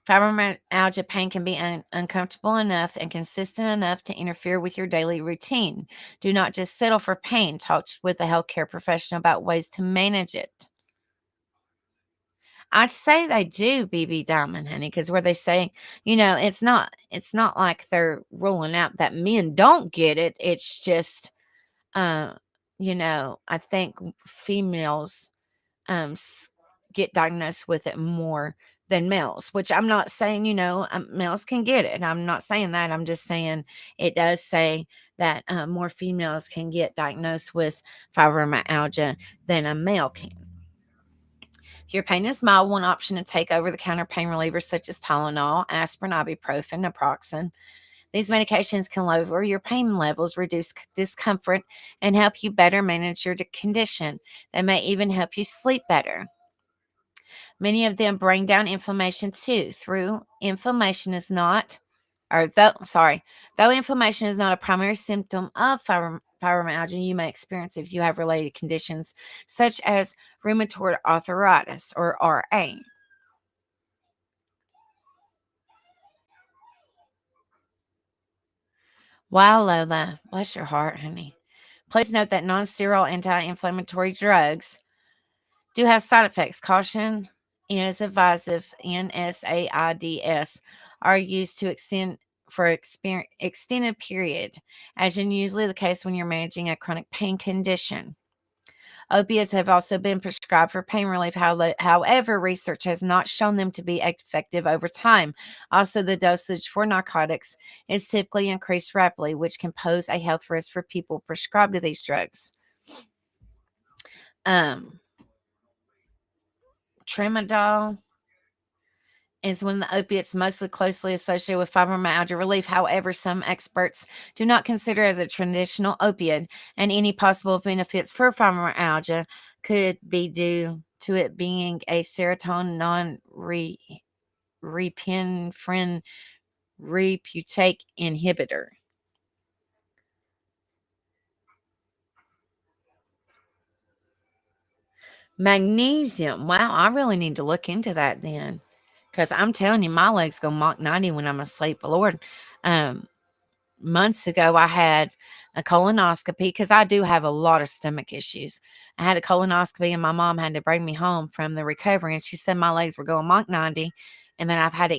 Fibromyalgia pain can be uncomfortable enough and consistent enough to interfere with your daily routine. Do not just settle for pain. Talk with a healthcare professional about ways to manage it. I'd say they do, BB Diamond, honey, because where they say, it's not like they're ruling out that men don't get it. It's just, uh, I think females s- get diagnosed with it more than males, which I'm not saying, males can get it. I'm not saying that. I'm just saying it does say that more females can get diagnosed with fibromyalgia than a male can. If your pain is mild, one option to take over the counter pain relievers such as Tylenol, aspirin, ibuprofen, naproxen. These medications can lower your pain levels, reduce discomfort, and help you better manage your condition. They may even help you sleep better. Many of them bring down inflammation too. Though inflammation is not a primary symptom of fibromyalgia, you may experience if you have related conditions such as rheumatoid arthritis or RA. Wow, Lola, bless your heart, honey. Please note that non-steroidal anti-inflammatory drugs do have side effects. Caution is advised if NSAIDs are used to extended period, as is usually the case when you're managing a chronic pain condition. Opiates have also been prescribed for pain relief. However, research has not shown them to be effective over time. Also, the dosage for narcotics is typically increased rapidly, which can pose a health risk for people prescribed to these drugs. Um, Tramadol is one of the opiates mostly closely associated with fibromyalgia relief. However, some experts do not consider it as a traditional opiate, and any possible benefits for fibromyalgia could be due to it being a serotonin non-repinephrine reuptake inhibitor. Magnesium. Wow, I really need to look into that then. Because I'm telling you, my legs go Mach 90 when I'm asleep. Lord, um, months ago, I had a colonoscopy because I do have a lot of stomach issues. I had a colonoscopy, and my mom had to bring me home from the recovery, and she said my legs were going Mach 90. And then I've had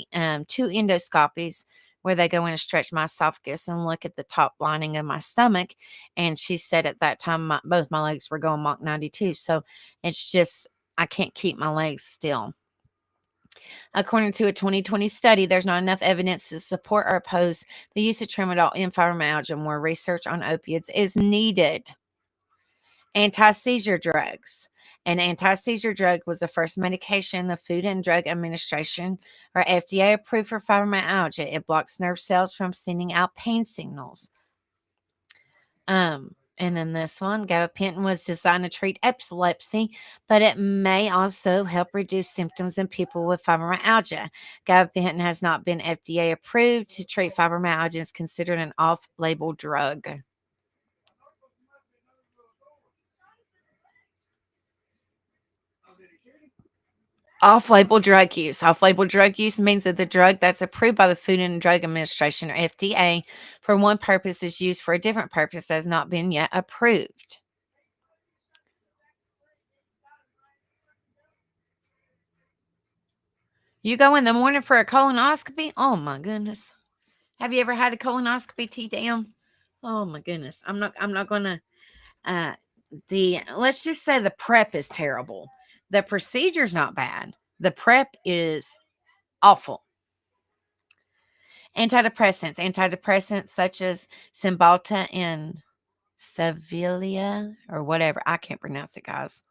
two endoscopies where they go in and stretch my esophagus and look at the top lining of my stomach. And she said at that time, both my legs were going Mach 92. So it's just, I can't keep my legs still. According to a 2020 study, there's not enough evidence to support or oppose the use of tramadol in fibromyalgia. More research on opiates is needed. Anti-seizure drugs. An anti-seizure drug was the first medication the Food and Drug Administration, or FDA, approved for fibromyalgia. It blocks nerve cells from sending out pain signals. And then this one, gabapentin was designed to treat epilepsy, but it may also help reduce symptoms in people with fibromyalgia. Gabapentin has not been FDA approved to treat fibromyalgia and is considered an off-label drug. Off-label drug use. Off-label drug use means that the drug that's approved by the Food and Drug Administration, or FDA, for one purpose is used for a different purpose that has not been yet approved. You go in the morning for a colonoscopy? Oh my goodness. Have you ever had a colonoscopy, T-Dam? Oh my goodness. I'm not gonna uh let's just say the prep is terrible. The procedure's not bad. The prep is awful. Antidepressants such as Cymbalta and Sevilla or whatever, I can't pronounce it, guys,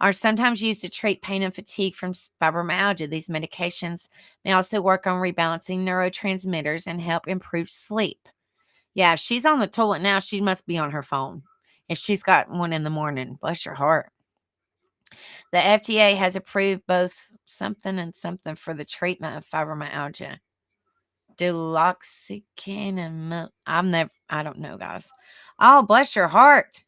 are sometimes used to treat pain and fatigue from fibromyalgia. These medications may also work on rebalancing neurotransmitters and help improve sleep. Yeah, if she's on the toilet now, she must be on her phone. If she's got one in the morning, bless your heart. The FDA has approved both something and something for the treatment of fibromyalgia. Duloxetine and I don't know, guys. Oh, bless your heart.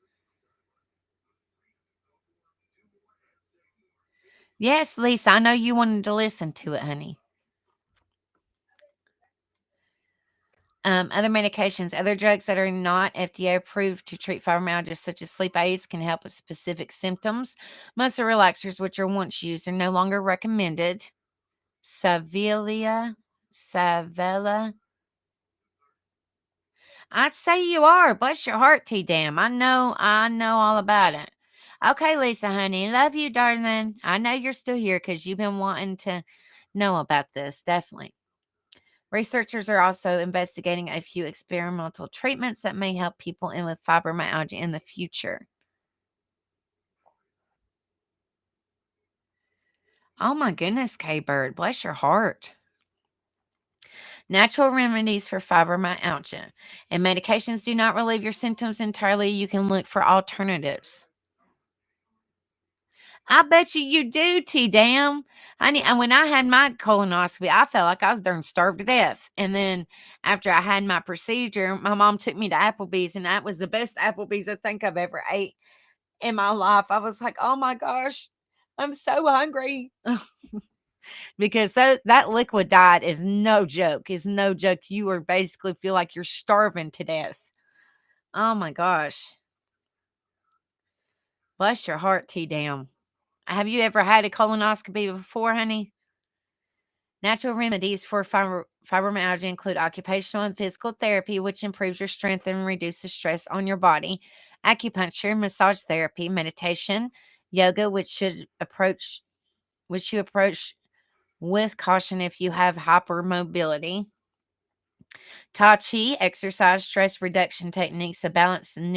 Yes, Lisa, I know you wanted to listen to it, honey. Other medications, other drugs that are not FDA approved to treat fibromyalgia, such as sleep aids, can help with specific symptoms. Most of the relaxers, which are once used, are no longer recommended. Savella. I'd say you are. Bless your heart, T Dam. I know all about it. Okay, Lisa, honey. Love you, darling. I know you're still here because you've been wanting to know about this. Definitely. Researchers are also investigating a few experimental treatments that may help people in with fibromyalgia in the future. Oh my goodness, K Bird. Bless your heart. Natural remedies for fibromyalgia. And medications do not relieve your symptoms entirely. You can look for alternatives. I bet you do, T Dam. And when I had my colonoscopy, I felt like I was darn starved to death. And then after I had my procedure, my mom took me to Applebee's, and that was the best Applebee's I think I've ever ate in my life. I was like, oh my gosh, I'm so hungry. Because that liquid diet is no joke. Is no joke. You are basically feel like you're starving to death. Oh my gosh. Bless your heart, T Dam. Have you ever had a colonoscopy before, honey? Natural remedies for fibromyalgia include occupational and physical therapy, which improves your strength and reduces stress on your body, acupuncture, massage therapy, meditation, yoga, which you approach with caution if you have hypermobility, tai chi, exercise, stress reduction techniques, a balanced and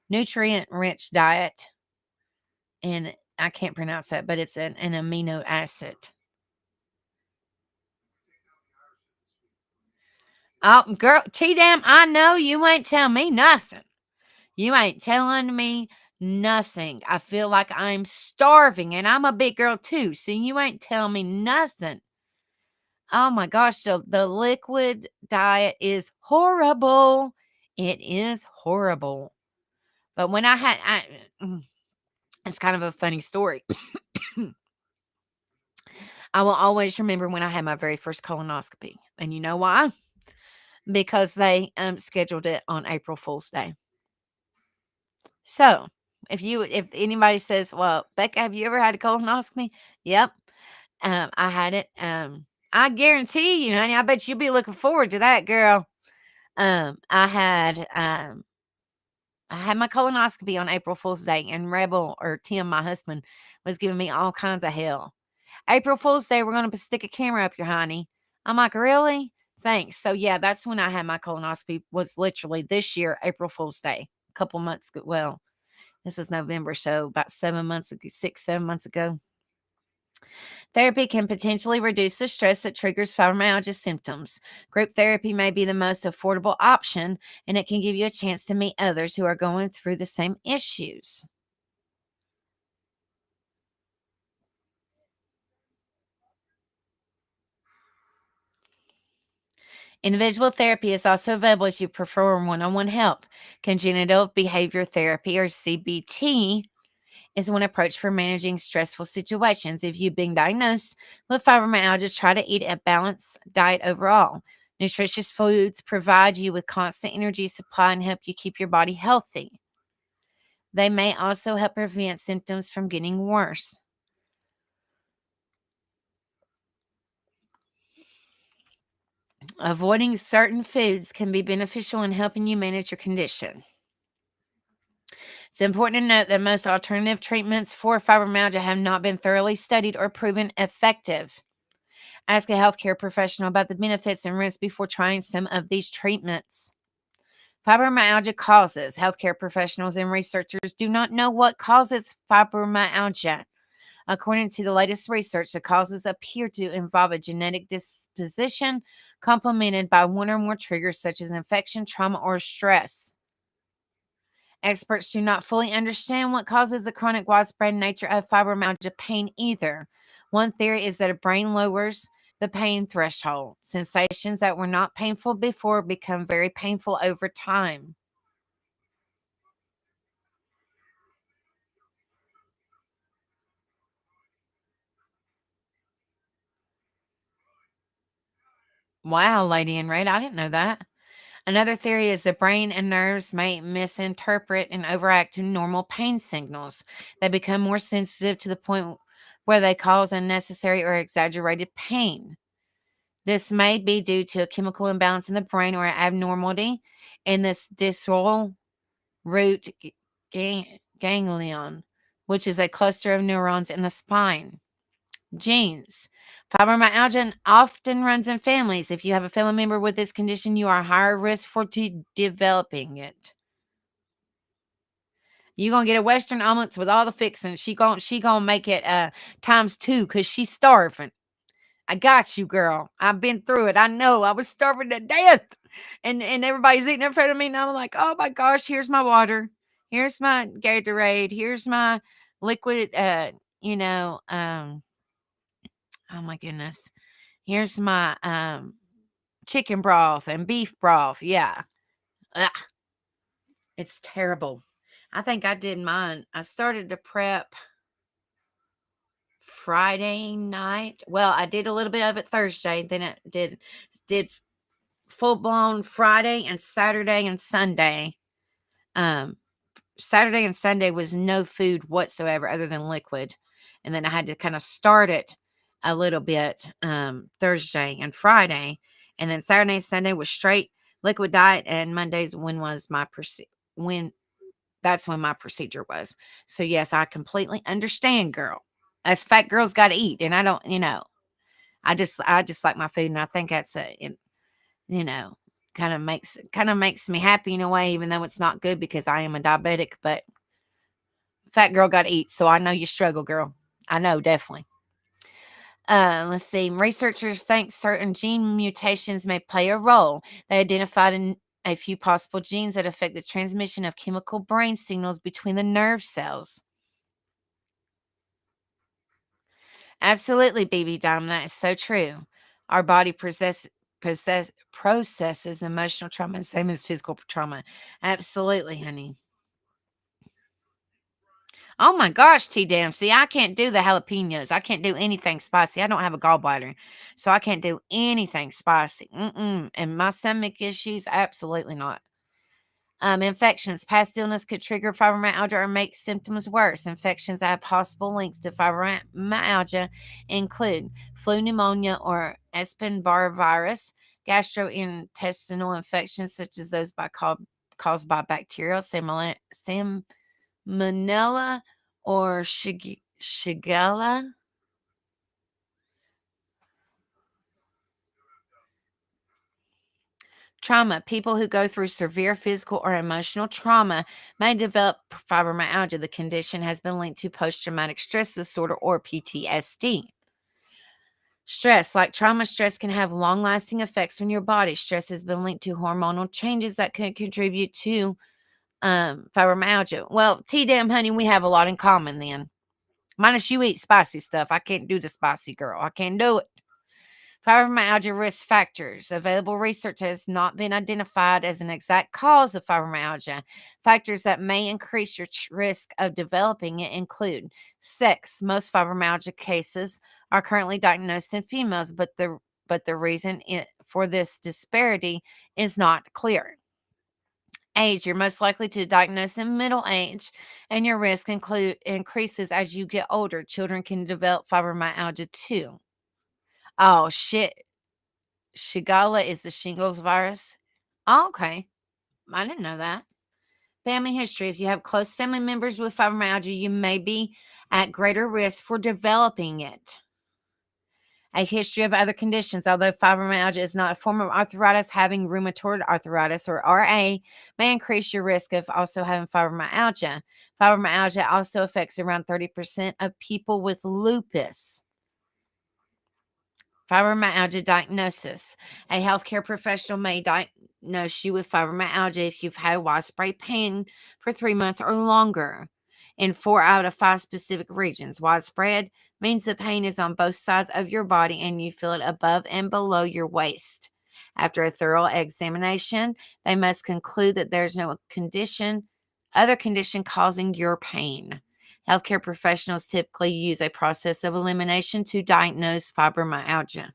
nutrient-rich diet, and I can't pronounce that, but it's an amino acid. Oh, girl, T-Dam, I know you ain't telling me nothing. You ain't telling me nothing. I feel like I'm starving, and I'm a big girl too, so you ain't telling me nothing. Oh my gosh, so the liquid diet is horrible. It is horrible. But when it's kind of a funny story. I will always remember when I had my very first colonoscopy. And you know why? Because they scheduled it on April Fool's Day. So, if anybody says, "Well, Becca, have you ever had a colonoscopy?" Yep, I had it. I guarantee you, honey. I bet you'll be looking forward to that, girl. Um, I had um, I had my colonoscopy on April Fool's Day, and Rebel or Tim, my husband, was giving me all kinds of hell. April Fool's Day, we're gonna stick a camera up your honey. I'm like, really? Thanks. So yeah, that's when I had my colonoscopy. Was literally this year, April Fool's Day, a couple months ago. Well, this is November, so about 7 months ago, 6, 7 months ago. Therapy can potentially reduce the stress that triggers fibromyalgia symptoms. Group therapy may be the most affordable option, and it can give you a chance to meet others who are going through the same issues. Individual therapy is also available if you prefer one on one help. Congenital behavior therapy, or CBT, is one approach for managing stressful situations. If you've been diagnosed with fibromyalgia, try to eat a balanced diet overall. Nutritious foods provide you with constant energy supply and help you keep your body healthy. They may also help prevent symptoms from getting worse. Avoiding certain foods can be beneficial in helping you manage your condition. It's important to note that most alternative treatments for fibromyalgia have not been thoroughly studied or proven effective. Ask a healthcare professional about the benefits and risks before trying some of these treatments. Fibromyalgia causes. Healthcare professionals and researchers do not know what causes fibromyalgia. According to the latest research, the causes appear to involve a genetic disposition complemented by one or more triggers such as infection, trauma, or stress. Experts do not fully understand what causes the chronic widespread nature of fibromyalgia pain either. One theory is that a brain lowers the pain threshold. Sensations that were not painful before become very painful over time. Wow, Lady in Red, I didn't know that. Another theory is the brain and nerves may misinterpret and overact to normal pain signals. They become more sensitive to the point where they cause unnecessary or exaggerated pain. This may be due to a chemical imbalance in the brain or an abnormality in this distal root ganglion, which is a cluster of neurons in the spine. Genes. Fibromyalgia often runs in families. If you have a family member with this condition, you are higher risk for developing it. You gonna get a Western omelets with all the fixings. She gonna make it times two because she's starving. I got you, girl. I've been through it. I know. I was starving to death, and everybody's eating in front of me, and I'm like, oh my gosh, here's my water, here's my Gatorade, here's my liquid. You know, oh my goodness, here's my chicken broth and beef broth. Yeah, Ugh, it's terrible. I think I did mine. I started to prep Friday night. Well, I did a little bit of it Thursday. Then it did full blown Friday and Saturday and Sunday. Um, Saturday and Sunday was no food whatsoever other than liquid, and then I had to kind of start it a little bit Thursday and Friday, and then Saturday and Sunday was straight liquid diet, and Mondays when that's when my procedure was. So yes, I completely understand, girl. As fat girls got to eat, and I don't, I just like my food, and I think that's you know, kind of makes me happy in a way, even though it's not good because I am a diabetic. But fat girl got to eat, so I know you struggle, girl. I know, definitely. Let's see. Researchers think certain gene mutations may play a role. They identified a few possible genes that affect the transmission of chemical brain signals between the nerve cells. Absolutely, BB Dime. That is so true. Our body processes emotional trauma the same as physical trauma. Absolutely, honey. Oh my gosh, T Dempsey, I can't do the jalapenos. I can't do anything spicy. I don't have a gallbladder, so I can't do anything spicy. Mm-mm. And my stomach issues, absolutely not. Infections. Past illness could trigger fibromyalgia or make symptoms worse. Infections that have possible links to fibromyalgia include flu, pneumonia, or Epstein-Barr virus, gastrointestinal infections such as those caused by bacterial salmonella or Shigella. Trauma. People who go through severe physical or emotional trauma may develop fibromyalgia. The condition has been linked to post traumatic stress disorder or PTSD. Stress, like trauma stress, can have long lasting effects on your body. Stress has been linked to hormonal changes that can contribute to fibromyalgia. Well, damn, honey, we have a lot in common then. Minus you eat spicy stuff. I can't do the spicy girl. I can't do it. Fibromyalgia risk factors. Available research has not been identified as an exact cause of fibromyalgia. Factors that may increase your risk of developing it include sex. Most fibromyalgia cases are currently diagnosed in females, but the reason for this disparity is not clear. Age. You're most likely to diagnose in middle age, and your risk increases as you get older. Children can develop fibromyalgia too. Oh shit. Shigella is the shingles virus. Oh, okay. I didn't know that. Family history. If you have close family members with fibromyalgia, you may be at greater risk for developing it. A history of other conditions. Although fibromyalgia is not a form of arthritis, having rheumatoid arthritis or RA may increase your risk of also having fibromyalgia. Fibromyalgia also affects around 30% of people with lupus. Fibromyalgia diagnosis. A healthcare professional may diagnose you with fibromyalgia if you've had widespread pain for 3 months or longer. in 4 out of 5 specific regions. Widespread means the pain is on both sides of your body and you feel it above and below your waist. After a thorough examination, they must conclude that there's no other condition causing your pain. Healthcare professionals typically use a process of elimination to diagnose fibromyalgia.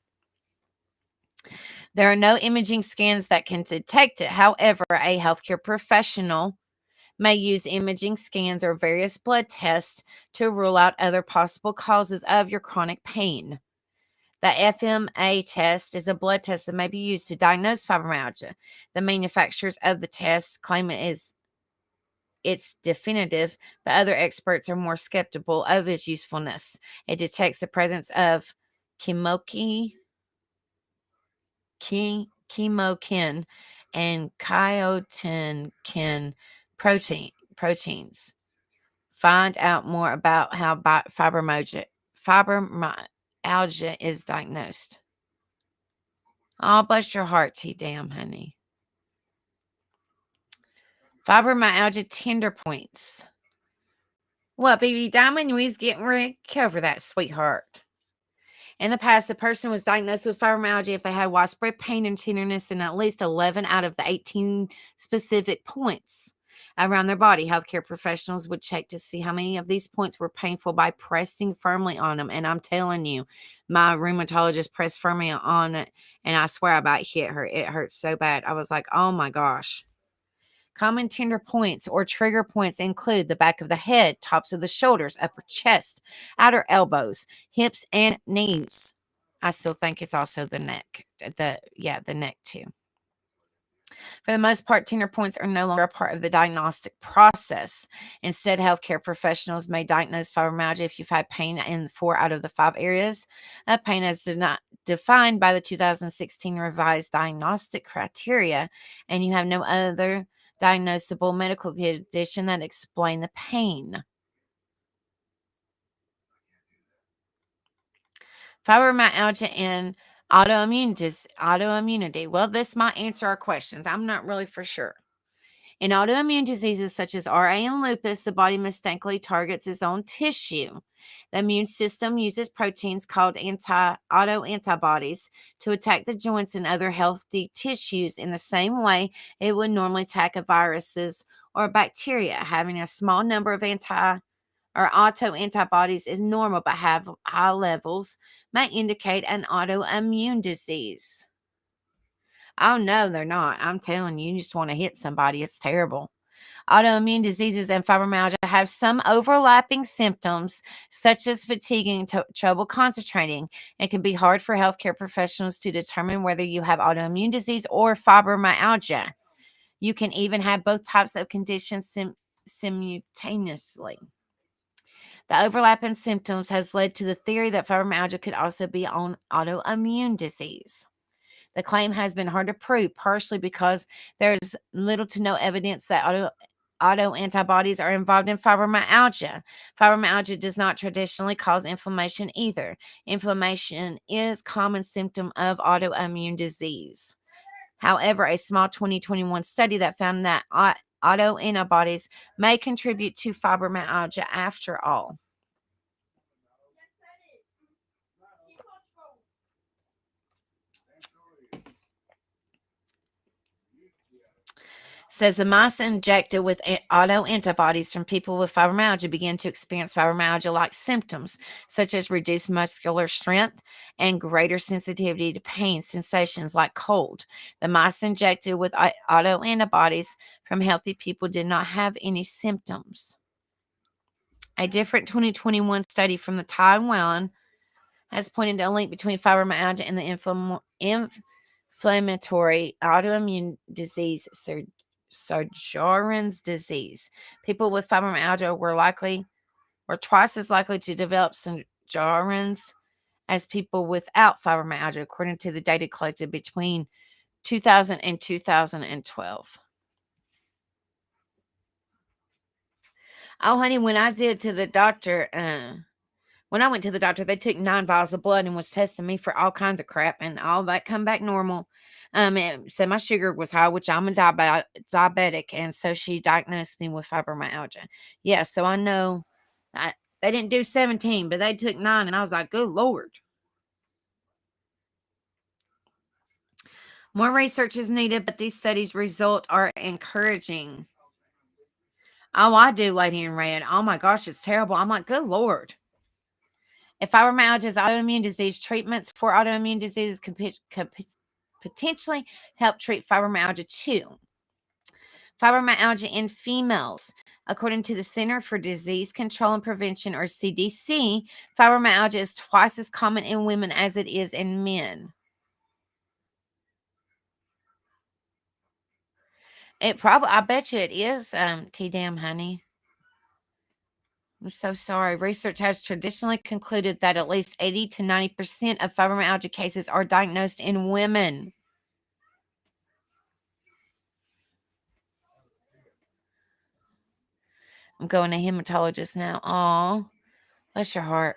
There are no imaging scans that can detect it. However, a healthcare professional may use imaging scans or various blood tests to rule out other possible causes of your chronic pain. The FMA test is a blood test that may be used to diagnose fibromyalgia. The manufacturers of the test claim it's definitive, but other experts are more skeptical of its usefulness. It detects the presence of chemokin, chemokin and chyotenkin proteins. Find out more about how fibromyalgia is diagnosed. Oh, bless your heart, T-Dam, honey. Fibromyalgia tender points. What, baby Diamond? We's getting ready to cover that, sweetheart. In the past, a person was diagnosed with fibromyalgia if they had widespread pain and tenderness in at least 11 out of the 18 specific points around their body. Healthcare professionals would check to see how many of these points were painful by pressing firmly on them. And I'm telling you, my rheumatologist pressed firmly on it, and I swear I about hit her. It hurt so bad. I was like, oh my gosh. Common tender points or trigger points include the back of the head, tops of the shoulders, upper chest, outer elbows, hips, and knees. I still think it's also the neck. The neck too. For the most part, tender points are no longer a part of the diagnostic process. Instead, healthcare professionals may diagnose fibromyalgia if you've had pain in 4 out of the 5 areas of pain as defined by the 2016 revised diagnostic criteria, and you have no other diagnosable medical condition that explain the pain. Fibromyalgia and autoimmunity. Well, this might answer our questions. I'm not really for sure. In autoimmune diseases such as RA and lupus, the body mistakenly targets its own tissue. The immune system uses proteins called autoantibodies to attack the joints and other healthy tissues in the same way it would normally attack a viruses or bacteria. Having a small number of autoantibodies is normal, but have high levels may indicate an autoimmune disease. Oh, no, they're not. I'm telling you, you just want to hit somebody. It's terrible. Autoimmune diseases and fibromyalgia have some overlapping symptoms, such as fatigue and trouble concentrating. It can be hard for healthcare professionals to determine whether you have autoimmune disease or fibromyalgia. You can even have both types of conditions simultaneously. The overlap in symptoms has led to the theory that fibromyalgia could also be an autoimmune disease. The claim has been hard to prove, partially because there's little to no evidence that autoantibodies are involved in fibromyalgia. Fibromyalgia does not traditionally cause inflammation either. Inflammation is a common symptom of autoimmune disease. However, a small 2021 study that found that autoantibodies may contribute to fibromyalgia after all. Says the mice injected with autoantibodies from people with fibromyalgia began to experience fibromyalgia-like symptoms, such as reduced muscular strength and greater sensitivity to pain sensations like cold. The mice injected with autoantibodies from healthy people did not have any symptoms. A different 2021 study from the Taiwan has pointed to a link between fibromyalgia and the inflammatory autoimmune disease, Sjögren's disease. People with fibromyalgia were twice as likely to develop Sjögren's as people without fibromyalgia, according to the data collected between 2000 and 2012. Oh, honey, when I did to the doctor, When I went to the doctor, they took 9 vials of blood and was testing me for all kinds of crap, and all that come back normal. It said my sugar was high, which I'm a diabetic, and so she diagnosed me with fibromyalgia. Yeah, so I know they didn't do 17, but they took 9, and I was like, good Lord. More research is needed, but these studies' results are encouraging. Oh, I do, Lady in Red. Oh my gosh, it's terrible. I'm like, good Lord. If fibromyalgia is autoimmune disease, treatments for autoimmune diseases could potentially help treat fibromyalgia too. Fibromyalgia in females. According to the Center for Disease Control and Prevention, or CDC, fibromyalgia is twice as common in women as it is in men. I bet you it is, T-Damn honey. I'm so sorry. Research has traditionally concluded that at least 80 to 90% of fibromyalgia cases are diagnosed in women. I'm going to hematologist now. Oh, bless your heart.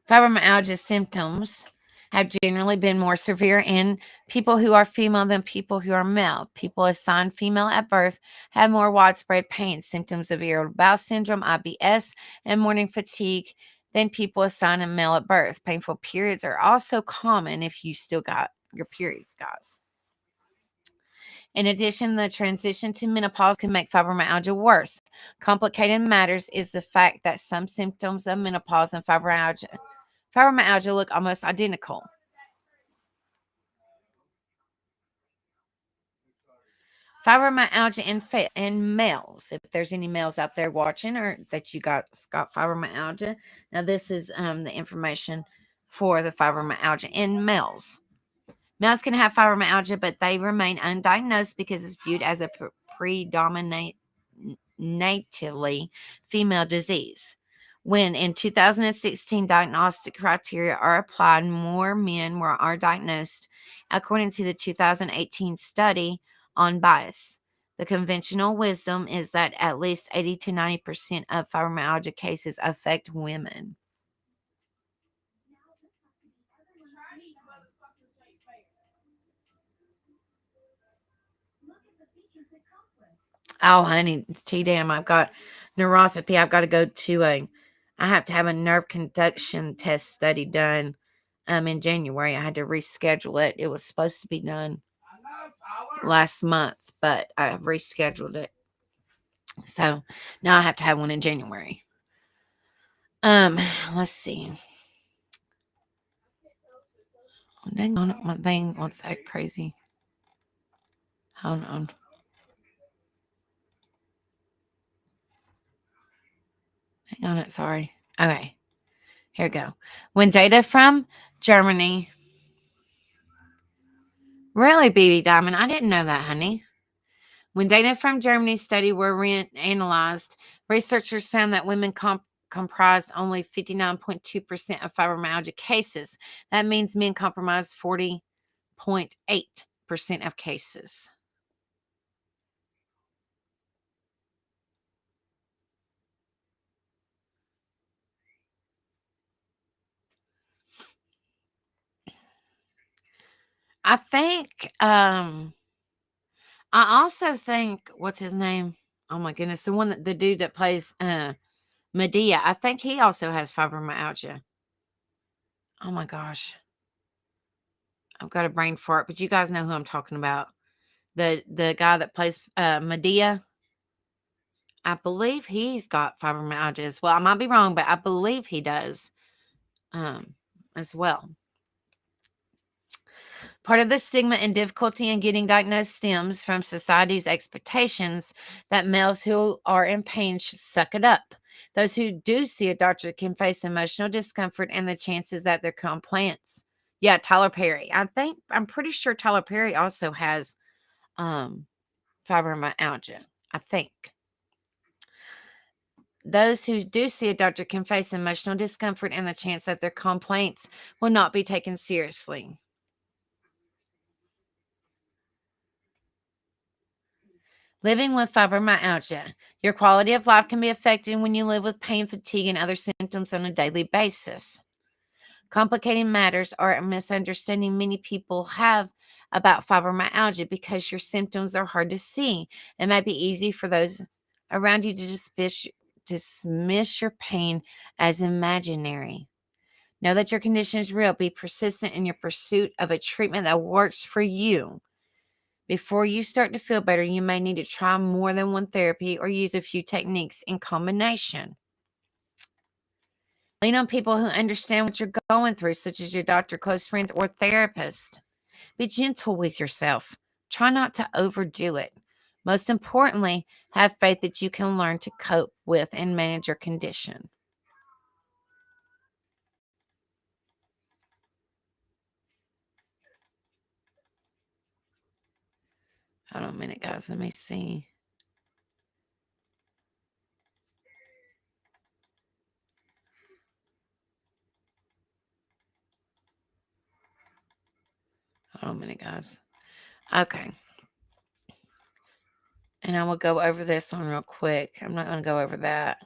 Fibromyalgia symptoms have generally been more severe in people who are female than people who are male. People assigned female at birth have more widespread pain, symptoms of irritable bowel syndrome, IBS, and morning fatigue than people assigned a male at birth. Painful periods are also common if you still got your periods, guys. In addition, the transition to menopause can make fibromyalgia worse. Complicated matters is the fact that some symptoms of menopause and fibromyalgia look almost identical. Fibromyalgia in males. If there's any males out there watching or that you got fibromyalgia, now this is the information for the fibromyalgia in males. Males can have fibromyalgia, but they remain undiagnosed because it's viewed as a predominantly female disease. When in 2016 diagnostic criteria are applied, more men are diagnosed, according to the 2018 study on bias. The conventional wisdom is that at least 80 to 90% of fibromyalgia cases affect women. Oh, honey, T-Damn, I've got neuropathy. I have to have a nerve conduction test study done in January. I had to reschedule it. It was supposed to be done last month, but I rescheduled it. So now I have to have one in January. Let's see. Oh, dang on it, my thing wants to act crazy. Hold on. Hang on it, sorry. Okay. Here we go. When data from Germany. Really, BB Diamond? I didn't know that, honey. When data from Germany's study were analyzed, researchers found that women comprised only 59.2% of fibromyalgia cases. That means men comprised 40.8% of cases. I think, I also think, what's his name? Oh my goodness, the dude that plays Medea. I think he also has fibromyalgia. Oh my gosh. I've got a brain fart, but you guys know who I'm talking about. The guy that plays Medea. I believe he's got fibromyalgia as well. I might be wrong, but I believe he does as well. Part of the stigma and difficulty in getting diagnosed stems from society's expectations that males who are in pain should suck it up. Those who do see a doctor can face emotional discomfort and the chances that their complaints. Yeah, Tyler Perry. I'm pretty sure Tyler Perry also has um, fibromyalgia. I think. Those who do see a doctor can face emotional discomfort and the chance that their complaints will not be taken seriously. Living with fibromyalgia. Your quality of life can be affected when you live with pain, fatigue, and other symptoms on a daily basis. Complicating matters are a misunderstanding many people have about fibromyalgia because your symptoms are hard to see. It might be easy for those around you to dismiss your pain as imaginary. Know that your condition is real. Be persistent in your pursuit of a treatment that works for you. Before you start to feel better, you may need to try more than one therapy or use a few techniques in combination. Lean on people who understand what you're going through, such as your doctor, close friends, or therapist. Be gentle with yourself. Try not to overdo it. Most importantly, have faith that you can learn to cope with and manage your condition. Hold on a minute, guys. Let me see. Hold on a minute, guys. Okay. And I will go over this one real quick. I'm not going to go over that.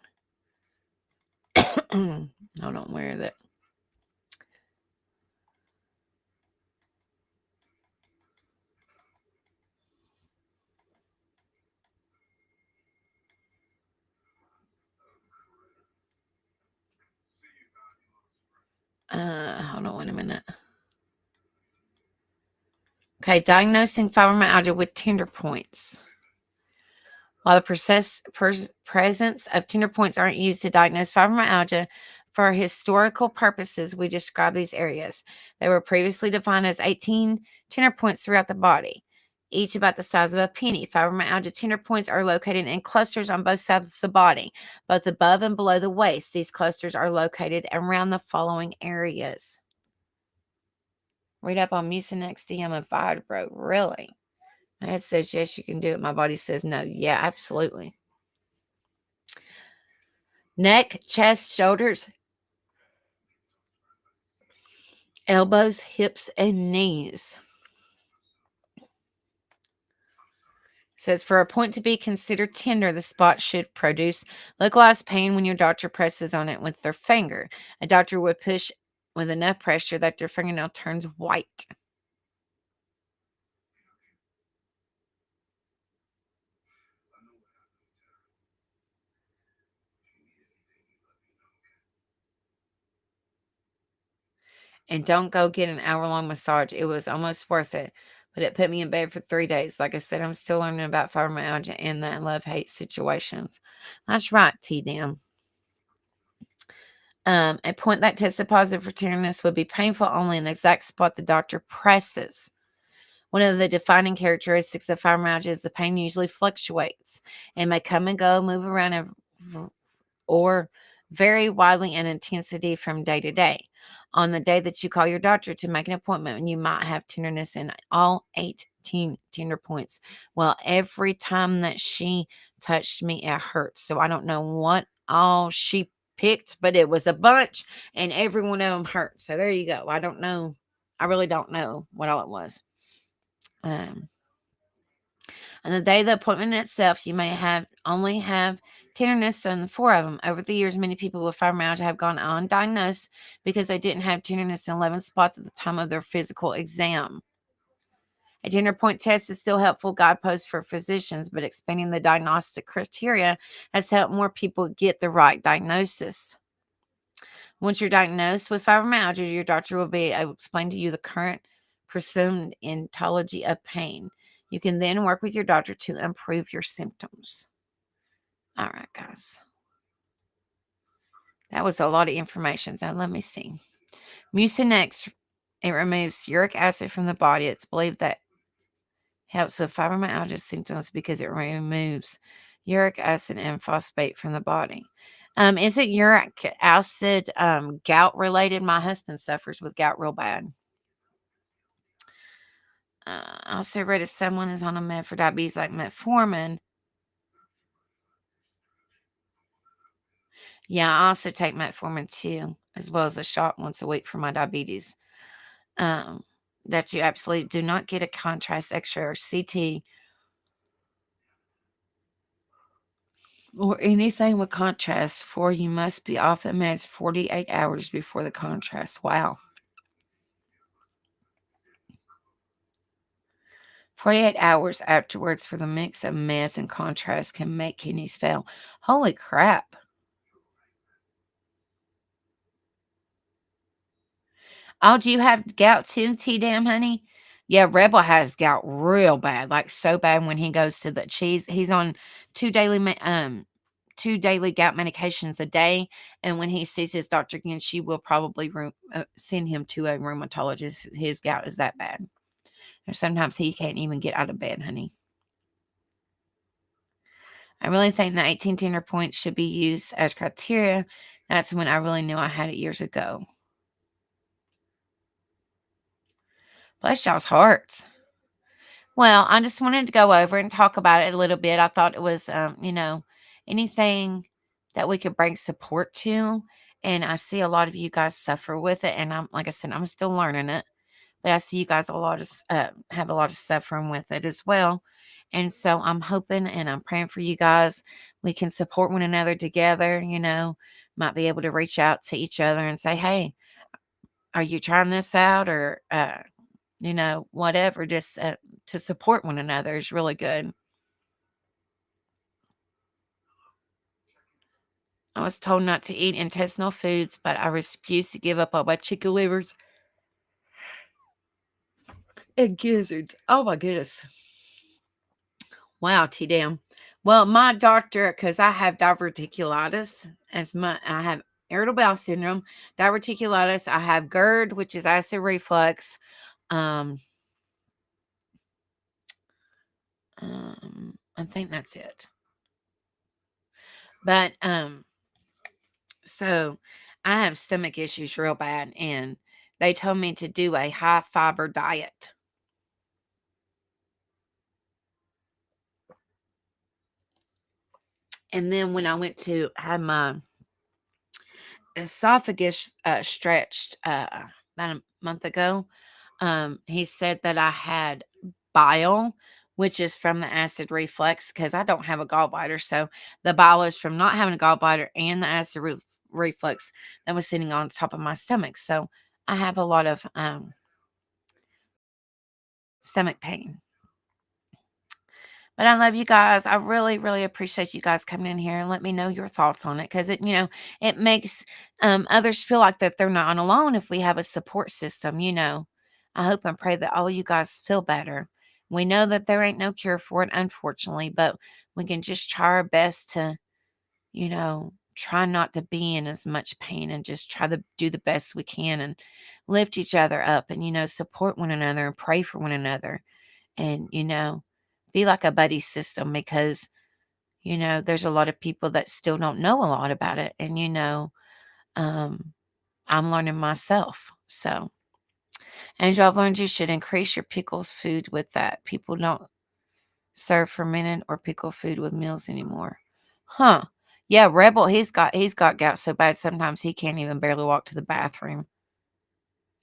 Hold on, where is it? Hold on a minute. Okay, diagnosing fibromyalgia with tender points. While the presence of tender points aren't used to diagnose fibromyalgia, for historical purposes, we describe these areas. They were previously defined as 18 tender points throughout the body, each about the size of a penny. Fibromyalgia tender points are located in clusters on both sides of the body, both above and below the waist. These clusters are located around the following areas. Read up on Mucinex DM and Fibro. Really? My head says yes, you can do it. My body says no. Yeah, absolutely. Neck, chest, shoulders, elbows, hips, and knees. Says for a point to be considered tender, the spot should produce localized pain when your doctor presses on it with their finger. A doctor would push with enough pressure that their fingernail turns white. And don't go get an hour-long massage. It was almost worth it, but it put me in bed for 3 days. Like I said, I'm still learning about fibromyalgia and that love-hate situations. That's right, T-Dim. A point that tested positive for tenderness would be painful only in the exact spot the doctor presses. One of the defining characteristics of fibromyalgia is the pain usually fluctuates and may come and go, move around, or vary widely in intensity from day to day. On the day that you call your doctor to make an appointment, you might have tenderness in all 18 tender points. Well, every time that she touched me, it hurts. So I don't know what all she picked, but it was a bunch and every one of them hurt. So there you go. I don't know. I really don't know what all it was. Um, on the day of the appointment itself, you may only have tenderness on 4 of them. Over the years, many people with fibromyalgia have gone undiagnosed because they didn't have tenderness in 11 spots at the time of their physical exam. A tender point test is still a helpful guidepost for physicians, but expanding the diagnostic criteria has helped more people get the right diagnosis. Once you're diagnosed with fibromyalgia, your doctor will be able to explain to you the current presumed etiology of pain. You can then work with your doctor to improve your symptoms. All right, guys. That was a lot of information. So let me see. Mucinex, it removes uric acid from the body. It's believed that helps with fibromyalgia symptoms because it removes uric acid and phosphate from the body. Is it uric acid gout related? My husband suffers with gout real bad. I also read if someone is on a med for diabetes like metformin. Yeah, I also take metformin too, as well as a shot once a week for my diabetes. Um, that you absolutely do not get a contrast X-ray or CT or anything with contrast, for you must be off the meds 48 hours before the contrast. Wow. 48 hours afterwards for the mix of meds and contrast can make kidneys fail. Holy crap. Oh, do you have gout too, T Dam, honey? Yeah, Rebel has gout real bad, like so bad when he goes to the cheese. He's on two daily 2 daily gout medications a day, and when he sees his doctor again, she will probably send him to a rheumatologist. His gout is that bad. Or sometimes he can't even get out of bed, honey. I really think the 18 tender points should be used as criteria. That's when I really knew I had it years ago. Bless y'all's hearts. Well, I just wanted to go over and talk about it a little bit. I thought it was, anything that we could bring support to. And I see a lot of you guys suffer with it. And I'm, like I said, I'm still learning it. But I see you guys have a lot of suffering with it as well. And so I'm hoping and I'm praying for you guys. We can support one another together. Might be able to reach out to each other and say, hey, are you trying this out? Or, whatever, just to support one another is really good. I was told not to eat intestinal foods, but I refuse to give up all my chicken livers and gizzards. Oh my goodness. Wow, T damn. Well, my doctor, because I have diverticulitis, I have irritable bowel syndrome, diverticulitis. I have GERD, which is acid reflux. Um, I think that's it. But so I have stomach issues real bad, and they told me to do a high fiber diet. And then when I went to have my esophagus stretched about a month ago, he said that I had bile, which is from the acid reflux because I don't have a gallbladder. So the bile is from not having a gallbladder and the acid reflux that was sitting on top of my stomach. So I have a lot of stomach pain. But I love you guys. I really, really appreciate you guys coming in here and let me know your thoughts on it because it makes others feel like that they're not alone if we have a support system. I hope and pray that all of you guys feel better. We know that there ain't no cure for it, unfortunately, but we can just try our best to, try not to be in as much pain and just try to do the best we can and lift each other up and, support one another and pray for one another and, be like a buddy system because, there's a lot of people that still don't know a lot about it. And, um, I'm learning myself. So, Angel, I've learned you should increase your pickles food with that. People don't serve fermented or pickle food with meals anymore. Huh. Yeah, Rebel, he's got gout so bad sometimes he can't even barely walk to the bathroom.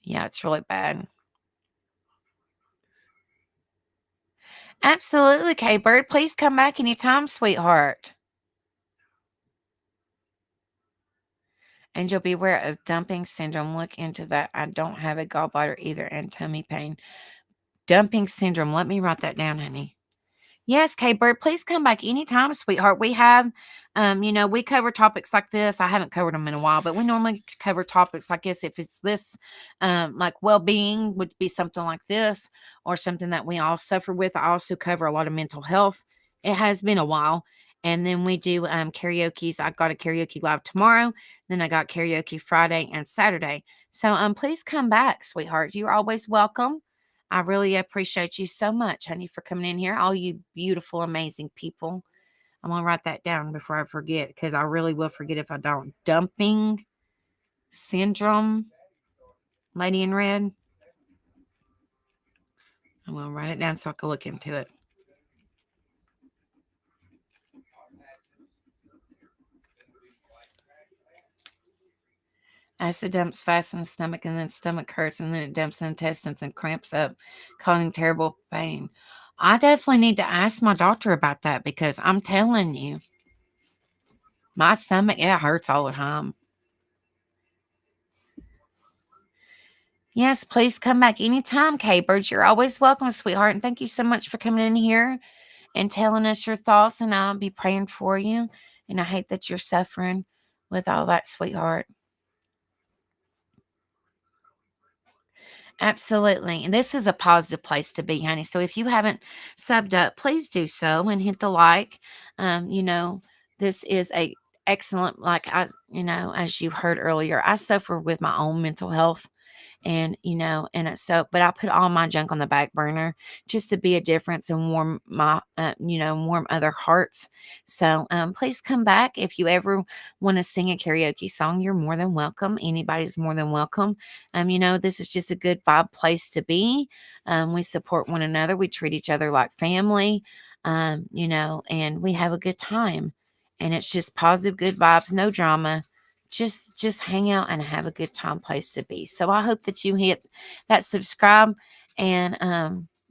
Yeah, it's really bad. Absolutely, K Bird. Please come back anytime, sweetheart. Angel, beware of dumping syndrome. Look into that. I don't have a gallbladder either and tummy pain. Dumping syndrome. Let me write that down, honey. Yes, K Bird, please come back anytime, sweetheart. We have, we cover topics like this. I haven't covered them in a while, but we normally cover topics like this. If it's this, like well being would be something like this, or something that we all suffer with. I also cover a lot of mental health. It has been a while. And then we do karaoke's. I've got a karaoke live tomorrow. Then I got karaoke Friday and Saturday. So please come back, sweetheart. You're always welcome. I really appreciate you so much, honey, for coming in here. All you beautiful, amazing people. I'm going to write that down before I forget because I really will forget if I don't. Dumping syndrome, Lady in Red. I'm going to write it down so I can look into it. Acid dumps fast in the stomach and then stomach hurts and then it dumps in the intestines and cramps up, causing terrible pain. I definitely need to ask my doctor about that because I'm telling you. My stomach, it hurts all the time. Yes, please come back anytime, K-Bird. You're always welcome, sweetheart. And thank you so much for coming in here and telling us your thoughts. And I'll be praying for you. And I hate that you're suffering with all that, sweetheart. Absolutely. And this is a positive place to be, honey. So if you haven't subbed up, please do so and hit the like. You know, this is a excellent, like as you heard earlier, I suffer with my own mental health. And so but I put all my junk on the back burner just to be a difference and warm my warm other hearts. So please come back. If you ever want to sing a karaoke song, you're more than welcome. Anybody's more than welcome. This is just a good vibe place to be. We support one another, we treat each other like family. And we have a good time, and it's just positive, good vibes, no drama, just hang out and have a good time place to be. So I hope that you hit that subscribe, and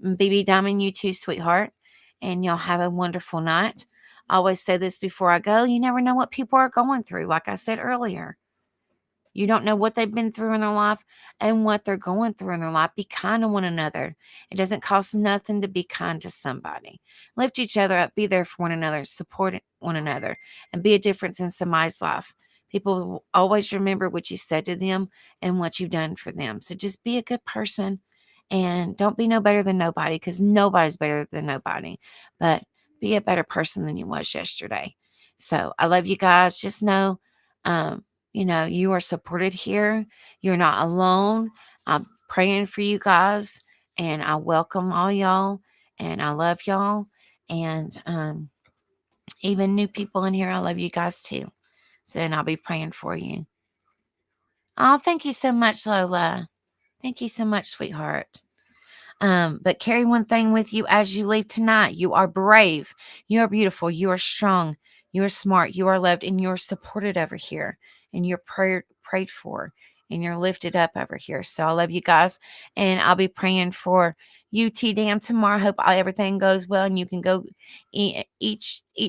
BB Diamond, you too, sweetheart. And y'all have a wonderful night. I always say this before I go, you never know what people are going through, like I said earlier. You don't know what they've been through in their life and what they're going through in their life. Be kind to one another. It doesn't cost nothing to be kind to somebody. Lift each other up. Be there for one another. Support one another. And be a difference in somebody's life. People will always remember what you said to them and what you've done for them. So just be a good person, and don't be no better than nobody, because nobody's better than nobody. But be a better person than you was yesterday. So I love you guys. Just know, um, you are supported here. You're not alone. I'm praying for you guys, and I welcome all y'all, and I love y'all. And even new people in here, I love you guys too. So then I'll be praying for you. Oh, thank you so much, Lola. Thank you so much, sweetheart. But carry one thing with you as you leave tonight. You are brave. You are beautiful. You are strong. You are smart. You are loved, and you are supported over here. And you're prayed for, and you're lifted up over here. So I love you guys. And I'll be praying for you, T Dam, tomorrow. Hope everything goes well and you can go eat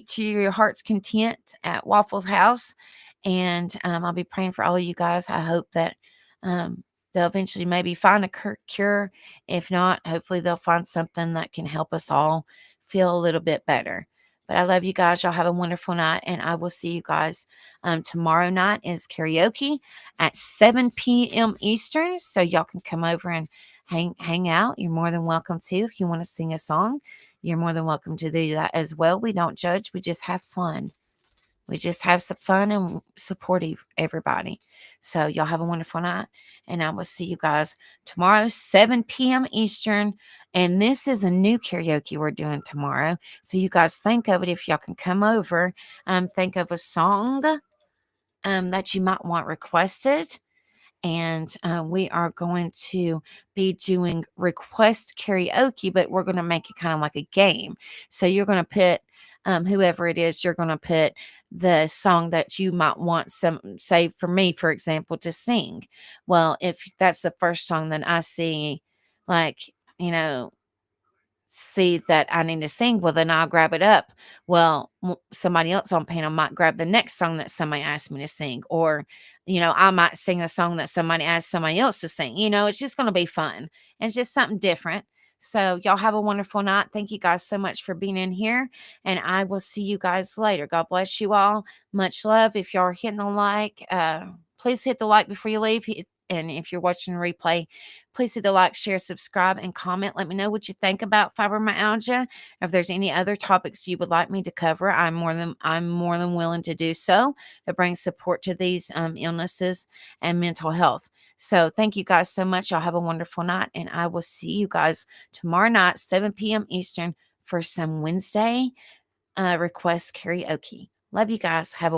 to your heart's content at Waffle's house. And I'll be praying for all of you guys. I hope that they'll eventually maybe find a cure. If not, hopefully they'll find something that can help us all feel a little bit better. But I love you guys. Y'all have a wonderful night, and I will see you guys tomorrow night is karaoke at 7 p.m. Eastern. So y'all can come over and hang out. You're more than welcome to. If you want to sing a song, you're more than welcome to do that as well. We don't judge. We just have fun. We just have some fun and support everybody. So y'all have a wonderful night, and I will see you guys tomorrow, 7 p.m. Eastern. And this is a new karaoke we're doing tomorrow. So you guys think of it if y'all can come over. Think of a song that you might want requested, and we are going to be doing request karaoke, but we're going to make it kind of like a game. So you're going to put whoever it is, you're going to put the song that you might want say for me, for example, to sing. Well, if that's the first song, then I see, like, you know, see that I need to sing, well, then I'll grab it up. Well, somebody else on panel might grab the next song that somebody asked me to sing, or, I might sing a song that somebody asked somebody else to sing. It's just going to be fun. And it's just something different. So y'all have a wonderful night. Thank you guys so much for being in here, and I will see you guys later. God bless you all. Much love. If y'all are hitting the like, please hit the like before you leave. And if you're watching a replay, please hit the like, share, subscribe, and comment. Let me know what you think about fibromyalgia. If there's any other topics you would like me to cover, I'm more than willing to do so, to bring support to these illnesses and mental health. So thank you guys so much. Y'all have a wonderful night, and I will see you guys tomorrow night, 7 p.m. Eastern, for some Wednesday request karaoke. Love you guys. Have a